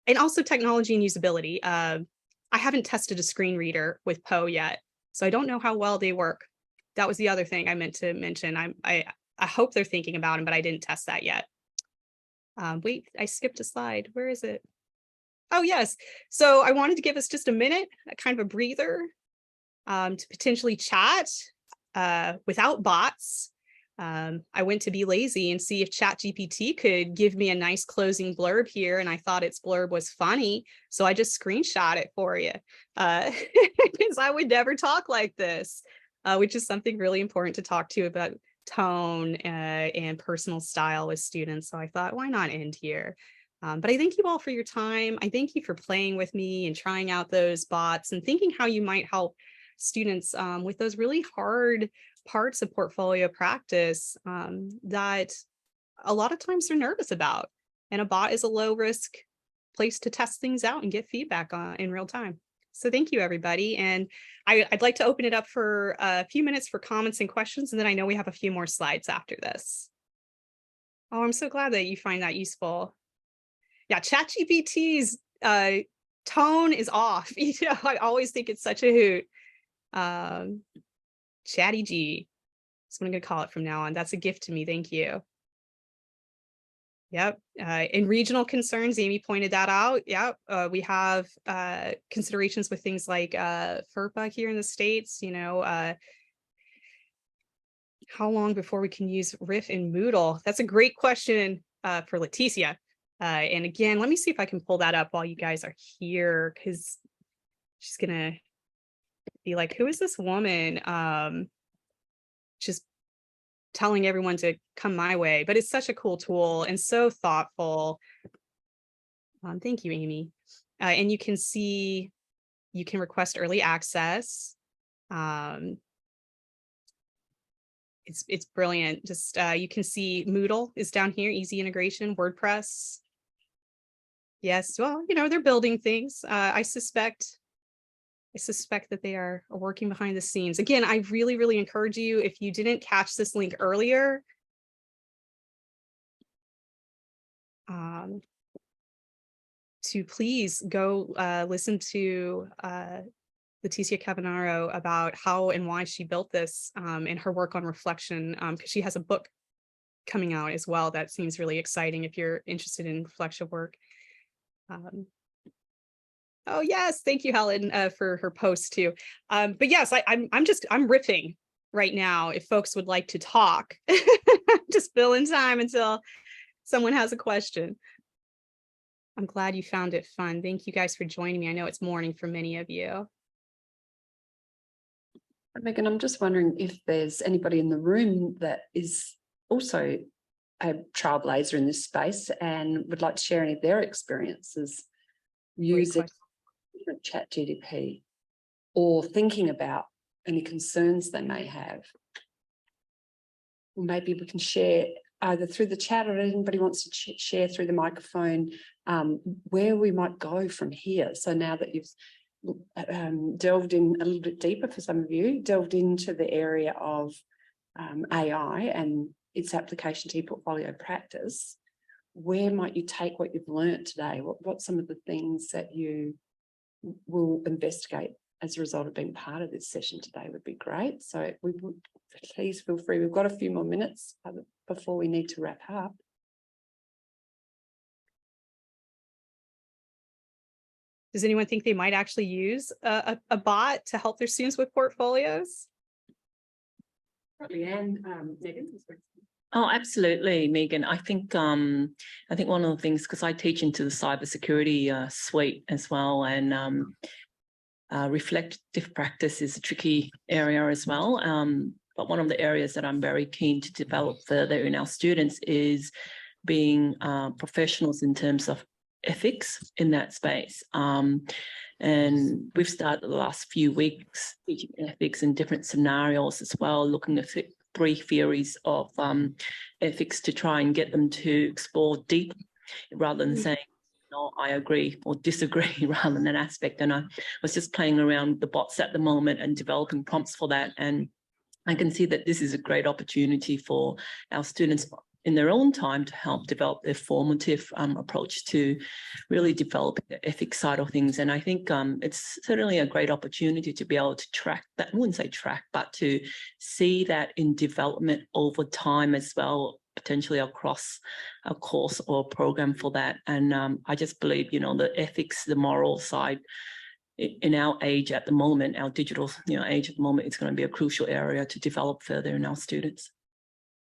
and also technology and usability, I haven't tested a screen reader with Poe yet, so I don't know how well they work. That was the other thing I meant to mention. I hope they're thinking about them, but I didn't test that yet. Wait, I skipped a slide. Where is it? Oh, yes. So I wanted to give us just a minute, a kind of a breather, to potentially chat. without bots. I went to be lazy and see if ChatGPT could give me a nice closing blurb here, and I thought its blurb was funny, so I just screenshot it for you, because I would never talk like this, which is something really important to talk to about tone and personal style with students. So I thought, why not end here? But I thank you all for your time. I thank you for playing with me and trying out those bots and thinking how you might help students with those really hard parts of portfolio practice that a lot of times they're nervous about. And a bot is a low risk place to test things out and get feedback in real time. So thank you, everybody. And I'd like to open it up for a few minutes for comments and questions. And then I know we have a few more slides after this. Oh, I'm so glad that you find that useful. Yeah, ChatGPT's tone is off. You know, I always think it's such a hoot. Chatty G. That's what I'm going to call it from now on. That's a gift to me. Thank you. Yep. In regional concerns, Amy pointed that out. Yep. We have considerations with things like FERPA here in the States, you know, how long before we can use Riff and Moodle? That's a great question for Leticia. And again, let me see if I can pull that up while you guys are here, because she's going to be like, who is this woman? Just telling everyone to come my way, but it's such a cool tool and so thoughtful. Thank you, Amy. And you can see, you can request early access. It's brilliant. Just you can see Moodle is down here, easy integration, WordPress. Yes, well, you know, they're building things. I suspect that they are working behind the scenes. Again, I really, really encourage you, if you didn't catch this link earlier, to please go listen to Leticia Cavanaro about how and why she built this and her work on reflection, because she has a book coming out as well that seems really exciting if you're interested in reflection work. Oh yes, thank you, Helen, for her post too. But yes, I'm riffing right now. If folks would like to talk, just fill in time until someone has a question. I'm glad you found it fun. Thank you guys for joining me. I know it's morning for many of you. Megan, I'm just wondering if there's anybody in the room that is also a trailblazer in this space and would like to share any of their experiences using ChatGPT or thinking about any concerns they may have. Maybe we can share either through the chat or anybody wants to share through the microphone where we might go from here. So now that you've delved in a little bit deeper, for some of you, delved into the area of AI and its application to portfolio practice, where might you take what you've learned today? What's some of the things that you will investigate as a result of being part of this session today would be great. So we would please feel free. We've got a few more minutes before we need to wrap up. Does anyone think they might actually use a bot to help their students with portfolios? Leanne, Megan. Oh, absolutely, Megan. I think one of the things, because I teach into the cybersecurity suite as well, and reflective practice is a tricky area as well. But one of the areas that I'm very keen to develop further in our students is being professionals in terms of ethics in that space. And we've started the last few weeks teaching ethics in different scenarios as well, looking at 3 theories of ethics to try and get them to explore deep rather than saying, no, I agree or disagree rather than an aspect. And I was just playing around with the bots at the moment and developing prompts for that. And I can see that this is a great opportunity for our students in their own time to help develop their formative approach to really develop the ethics side of things. And I think it's certainly a great opportunity to be able to track that. I wouldn't say track, but to see that in development over time as well, potentially across a course or program for that. And I just believe, you know, the ethics, the moral side in our age at the moment, our digital age at the moment, it's going to be a crucial area to develop further in our students.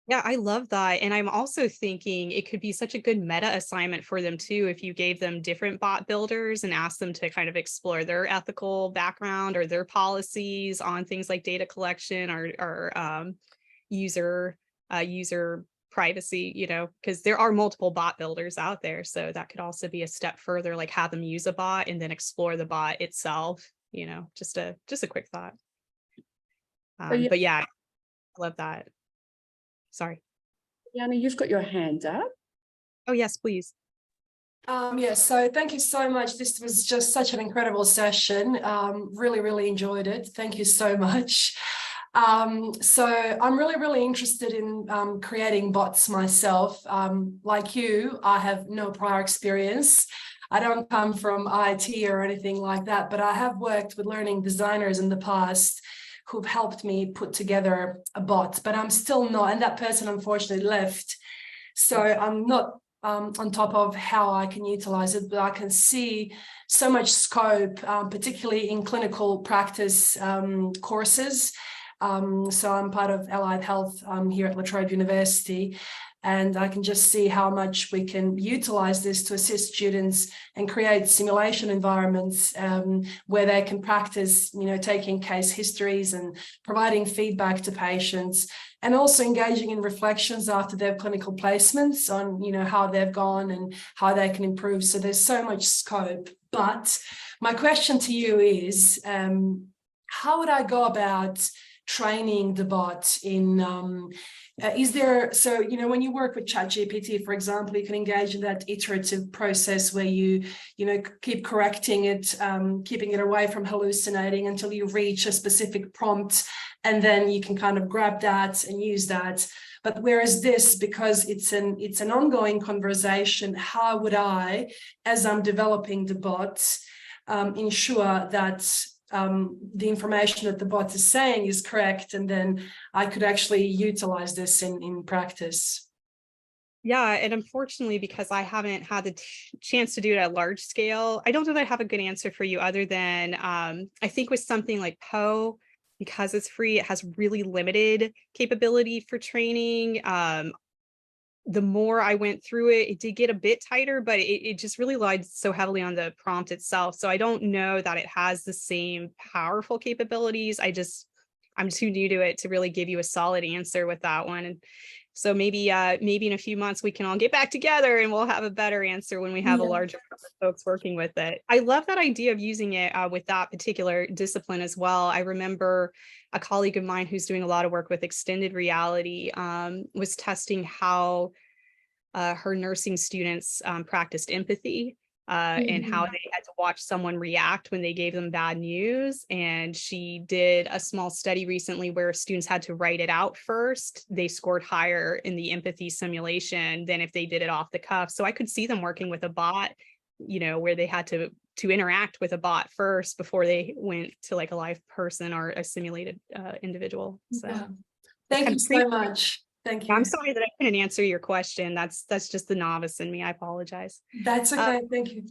Yeah, I love that. And I'm also thinking it could be such a good meta assignment for them too, if you gave them different bot builders and asked them to kind of explore their ethical background or their policies on things like data collection or user privacy, because there are multiple bot builders out there. So that could also be a step further, like have them use a bot and then explore the bot itself, just a quick thought. But yeah, I love that. Sorry. Diana, you've got your hand up. Oh, yes, please. So thank you so much. This was just such an incredible session. Really, really enjoyed it. Thank you so much. So I'm really interested in creating bots myself. Like you, I have no prior experience. I don't come from IT or anything like that, but I have worked with learning designers in the past who've helped me put together a bot, but I'm still not, and that person unfortunately left. So I'm not on top of how I can utilize it, but I can see so much scope, particularly in clinical practice courses. So I'm part of Allied Health here at La Trobe University, and I can just see how much we can utilize this to assist students and create simulation environments where they can practice, taking case histories and providing feedback to patients, and also engaging in reflections after their clinical placements on, how they've gone and how they can improve. So there's so much scope. But my question to you is, how would I go about training the bot in when you work with ChatGPT, for example, you can engage in that iterative process where you keep correcting it, keeping it away from hallucinating until you reach a specific prompt, and then you can kind of grab that and use that. But whereas this, because it's an ongoing conversation, how would I, as I'm developing the bot, ensure that the information that the bot is saying is correct, and then I could actually utilize this in practice? Yeah, and unfortunately, because I haven't had the chance to do it at large scale, I don't know that I have a good answer for you other than I think with something like Poe, because it's free, it has really limited capability for training. The more I went through it, it did get a bit tighter, but it just really relied so heavily on the prompt itself. So I don't know that it has the same powerful capabilities. I'm too new to it to really give you a solid answer with that one. And so maybe in a few months we can all get back together and we'll have a better answer when we have a larger group of folks working with it. I love that idea of using it with that particular discipline as well. I remember a colleague of mine who's doing a lot of work with extended reality was testing how her nursing students practiced empathy and how they had to watch someone react when they gave them bad news. And she did a small study recently where students had to write it out first. They scored higher in the empathy simulation than if they did it off the cuff. So I could see them working with a bot, where they had to interact with a bot first before they went to like a live person or a simulated individual. So Thank you so much. Thank you. I'm sorry that I couldn't answer your question. That's just the novice in me. I apologize. That's okay. Thank you.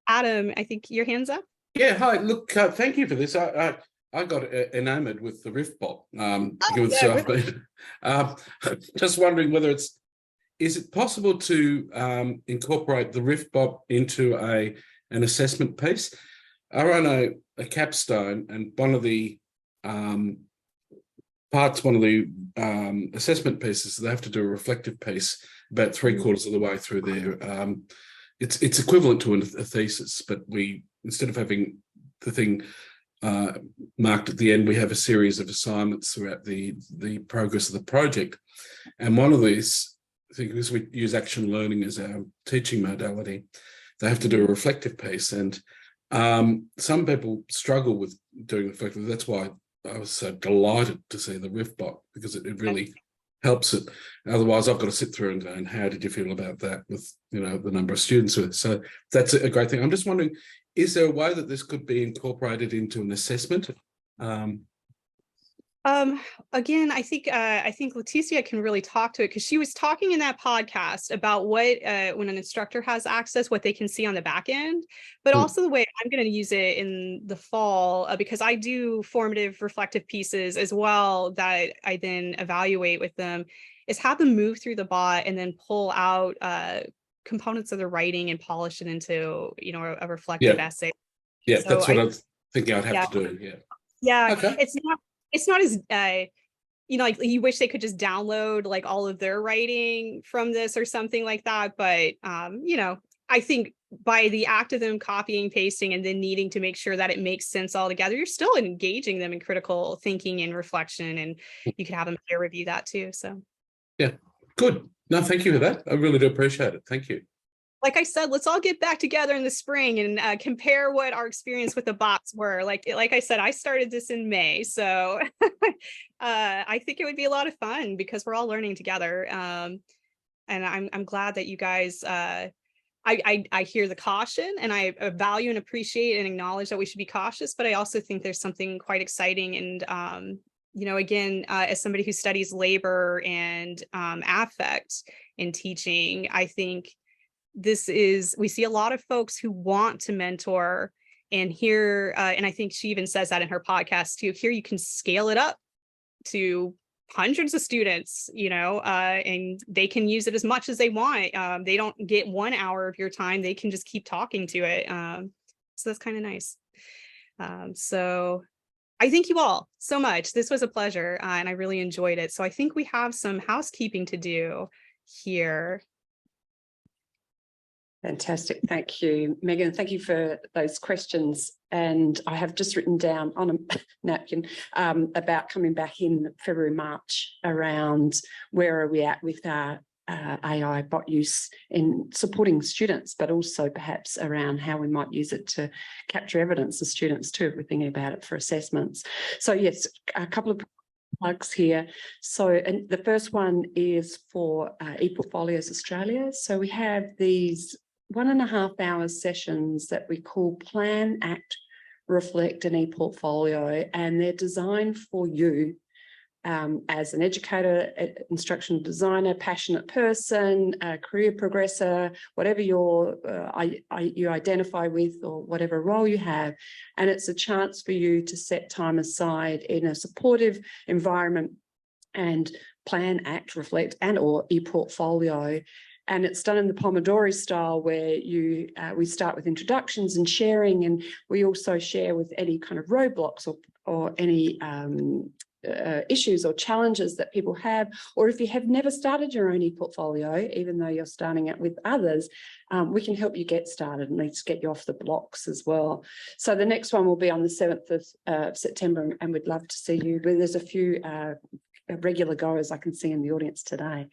Adam, I think your hand's up. Yeah, hi. Look, thank you for this. I got enamored with the RiffBot. Just wondering whether is it possible to incorporate the RiffBot into an assessment piece? I run a capstone, and one of the assessment pieces, they have to do a reflective piece about 3/4 of the way through there. It's equivalent to a thesis, but we, instead of having the thing marked at the end, we have a series of assignments throughout the progress of the project. And one of these, I think, because we use action learning as our teaching modality, they have to do a reflective piece. And some people struggle with doing reflective. That's why I was so delighted to see the RiffBot, because it really helps it. Otherwise, I've got to sit through and go, and how did you feel about that with, the number of students with it? So that's a great thing. I'm just wondering, is there a way that this could be incorporated into an assessment? Again, I think Leticia can really talk to it because she was talking in that podcast about what when an instructor has access, what they can see on the back end, but also the way I'm going to use it in the fall because I do formative reflective pieces as well that I then evaluate with them, is have them move through the bot and then pull out components of the writing and polish it into, you know, a reflective essay. Yeah, So that's what I was thinking I'd have to do. Yeah. Yeah, Okay. it's not as you know, like you wish they could just download like all of their writing from this or something like that. But you know, I think by the act of them copying, pasting, and then needing to make sure that it makes sense all together, you're still engaging them in critical thinking and reflection, and you could have them peer review that too. So yeah, good. No, thank you for that. I really do appreciate it. Thank you. like I said, let's all get back together in the spring and compare what our experience with the bots were. Like I said, I started this in May, so I think it would be a lot of fun because we're all learning together. And I'm glad that you guys. I hear the caution, and I value and appreciate and acknowledge that we should be cautious. But I also think there's something quite exciting and. You know, again, as somebody who studies labor and affect in teaching, I think we see a lot of folks who want to mentor, and here, and I think she even says that in her podcast too, here you can scale it up to hundreds of students, you know, and they can use it as much as they want. They don't get 1 hour of your time. They can just keep talking to it. So that's kind of nice. So I thank you all so much. This was a pleasure and I really enjoyed it. So I think we have some housekeeping to do here. Fantastic. Thank you, Megan. Thank you for those questions. And I have just written down on a napkin about coming back in February, March around where are we at with our AI bot use in supporting students, but also perhaps around how we might use it to capture evidence of students too, if we're thinking about it for assessments. So yes, a couple of plugs here. So and the first one is for ePortfolios Australia. So we have these 1.5 hour sessions that we call Plan, Act, Reflect and ePortfolio, and they're designed for you as an educator, instructional designer, passionate person, career progressor, whatever you identify with or whatever role you have. And it's a chance for you to set time aside in a supportive environment and plan, act, reflect and or ePortfolio. And it's done in the Pomodoro style where we start with introductions and sharing, and we also share with any kind of roadblocks or any issues or challenges that people have, or if you have never started your own ePortfolio, even though you're starting it with others, we can help you get started and let's get you off the blocks as well. So the next one will be on the 7th of September, and we'd love to see you. But there's a few regular goers I can see in the audience today.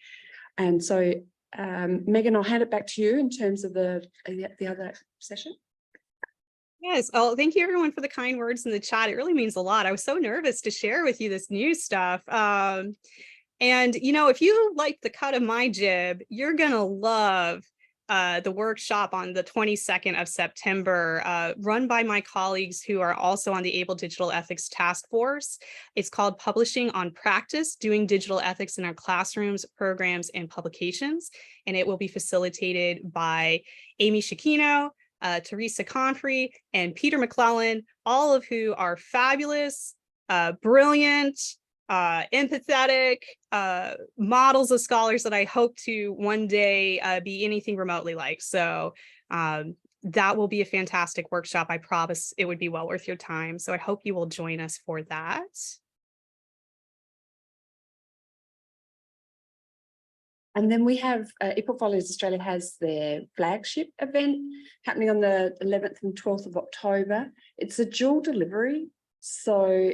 And so Megan, I'll hand it back to you in terms of the other session. Yes. Oh, thank you everyone for the kind words in the chat. It really means a lot. I was so nervous to share with you this new stuff. And, you know, if you like the cut of my jib, you're going to love the workshop on the 22nd of September, run by my colleagues who are also on the ABLE Digital Ethics Task Force. It's called Publishing on Practice, Doing Digital Ethics in Our Classrooms, Programs, and Publications. And it will be facilitated by Amy Shikino, Teresa Confrey, and Peter McClellan, all of who are fabulous, brilliant, empathetic models of scholars that I hope to one day be anything remotely like. So that will be a fantastic workshop. I promise it would be well worth your time. So I hope you will join us for that. And then we have ePortfolios Australia has their flagship event happening on the 11th and 12th of October. It's a dual delivery, so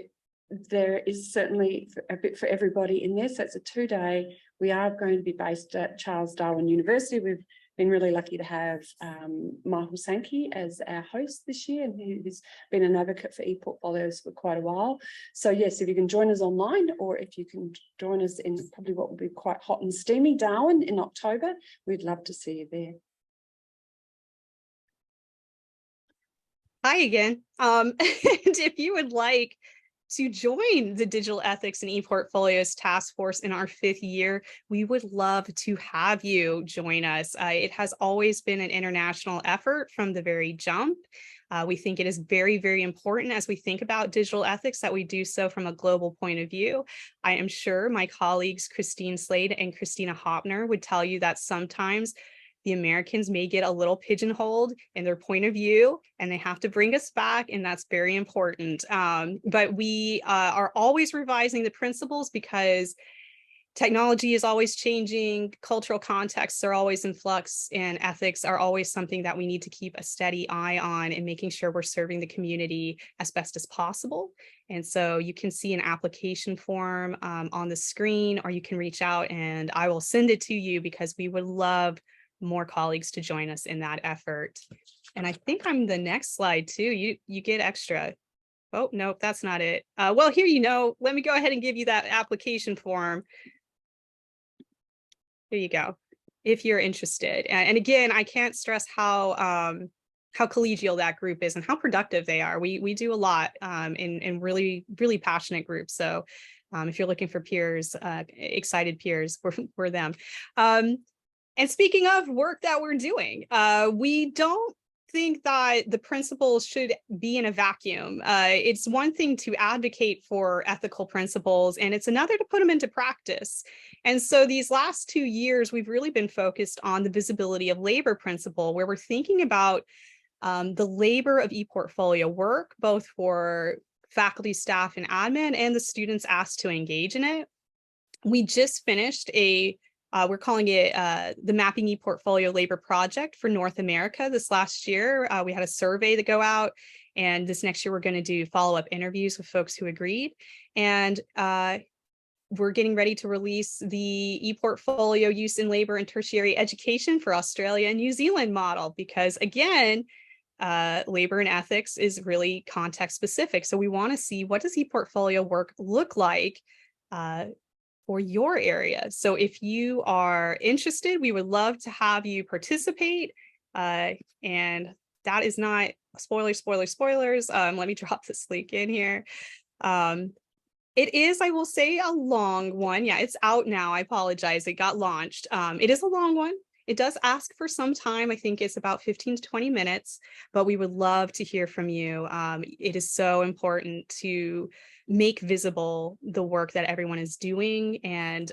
there is certainly a bit for everybody in there. So it's a 2-day. We are going to be based at Charles Darwin University. We've been really lucky to have Michael Sankey as our host this year, and he's been an advocate for ePortfolios for quite a while. So yes, if you can join us online, or if you can join us in probably what will be quite hot and steamy Darwin in October, we'd love to see you there. Hi again. And if you would like to join the Digital Ethics and ePortfolios Task Force in our 5th year, we would love to have you join us. It has always been an international effort from the very jump. We think it is very, very important as we think about digital ethics that we do so from a global point of view. I am sure my colleagues, Christine Slade and Christina Hopner, would tell you that sometimes the Americans may get a little pigeonholed in their point of view, and they have to bring us back, and that's very important. But we are always revising the principles because technology is always changing, cultural contexts are always in flux, and ethics are always something that we need to keep a steady eye on and making sure we're serving the community as best as possible. And so you can see an application form on the screen, or you can reach out and I will send it to you because we would love more colleagues to join us in that effort. And I think I'm the next slide too. You get extra. Oh, nope, that's not it. Well, here, let me go ahead and give you that application form. Here you go, if you're interested. And again, I can't stress how collegial that group is and how productive they are. We do a lot in really, really passionate groups. So if you're looking for peers, excited peers, we're them. And speaking of work that we're doing, we don't think that the principles should be in a vacuum. It's one thing to advocate for ethical principles, and it's another to put them into practice. And so these last 2 years, we've really been focused on the visibility of labor principle, where we're thinking about the labor of ePortfolio work, both for faculty, staff, and admin, and the students asked to engage in it. We just finished we're calling it the Mapping ePortfolio Labor Project for North America this last year. We had a survey that go out, and this next year we're going to do follow-up interviews with folks who agreed. And we're getting ready to release the ePortfolio use in labor and tertiary education for Australia and New Zealand model, because again, labor and ethics is really context specific. So we want to see, what does ePortfolio work look like for your area? So if you are interested, we would love to have you participate. And that is not spoilers. Let me drop this link in here. It is, I will say, a long one. Yeah, it's out now. I apologize. It got launched. It is a long one. It does ask for some time. I think it's about 15 to 20 minutes, but we would love to hear from you. It is so important to make visible the work that everyone is doing. And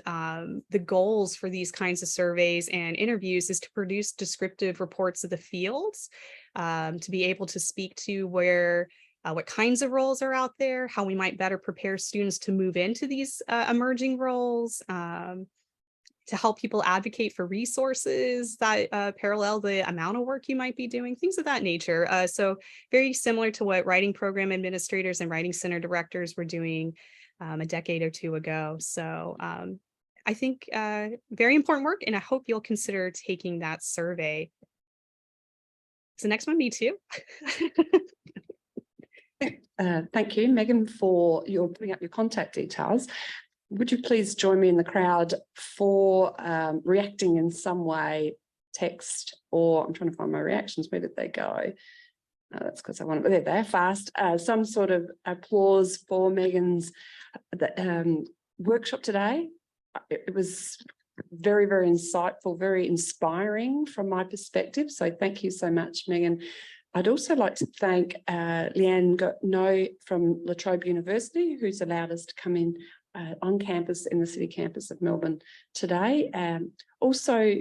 the goals for these kinds of surveys and interviews is to produce descriptive reports of the fields, to be able to speak to what kinds of roles are out there, how we might better prepare students to move into these emerging roles, to help people advocate for resources that parallel the amount of work you might be doing, things of that nature. So very similar to what writing program administrators and writing center directors were doing a decade or two ago. So I think very important work, and I hope you'll consider taking that survey. So next one, me too. Thank you, Megan, for your putting up your contact details. Would you please join me in the crowd for reacting in some way, text, or I'm trying to find my reactions. Where did they go? That's because I want to, there they are, fast. Some sort of applause for Megan's workshop today. It was very, very insightful, very inspiring from my perspective. So thank you so much, Megan. I'd also like to thank Leanne No from La Trobe University, who's allowed us to come in on campus in the city campus of Melbourne today. Also,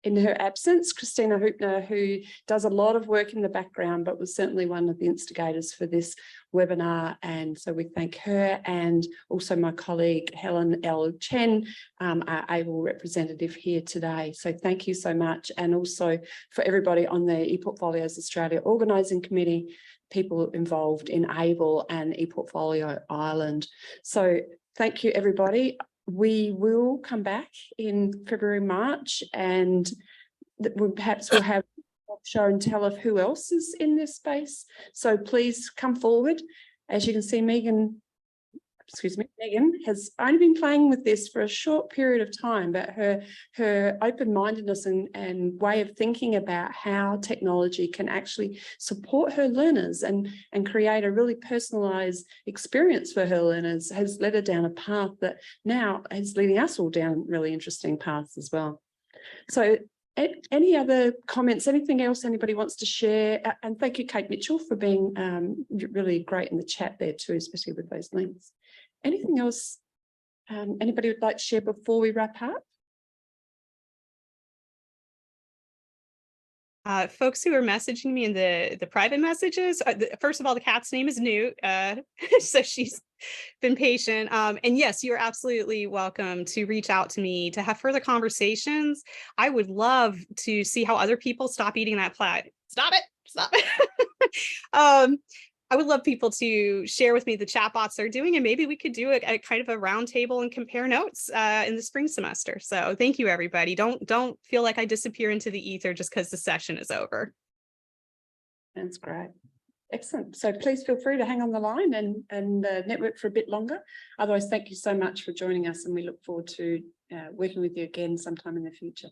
in her absence, Christina Hopner, who does a lot of work in the background, but was certainly one of the instigators for this webinar. And so we thank her, and also my colleague Helen L. Chen, our ABLE representative here today. So thank you so much. And also for everybody on the ePortfolios Australia Organising Committee, people involved in ABLE and ePortfolio Ireland. So thank you, everybody. We will come back in February, March, and perhaps we'll have a show and tell of who else is in this space. So please come forward. As you can see, Megan excuse me, Megan has only been playing with this for a short period of time, but her open-mindedness and way of thinking about how technology can actually support her learners and create a really personalized experience for her learners has led her down a path that now is leading us all down really interesting paths as well. So any other comments, anything else anybody wants to share? And thank you, Kate Mitchell, for being really great in the chat there too, especially with those links. Anything else anybody would like to share before we wrap up? Folks who are messaging me in the private messages, first of all, the cat's name is Newt, so she's been patient. And yes, you're absolutely welcome to reach out to me to have further conversations. I would love to see how other people stop eating that plat. Stop it. I would love people to share with me the chatbots they're doing, and maybe we could do a kind of a roundtable and compare notes in the spring semester. So thank you, everybody. Don't feel like I disappear into the ether just because the session is over. That's great. Excellent. So please feel free to hang on the line and network for a bit longer. Otherwise, thank you so much for joining us, and we look forward to working with you again sometime in the future.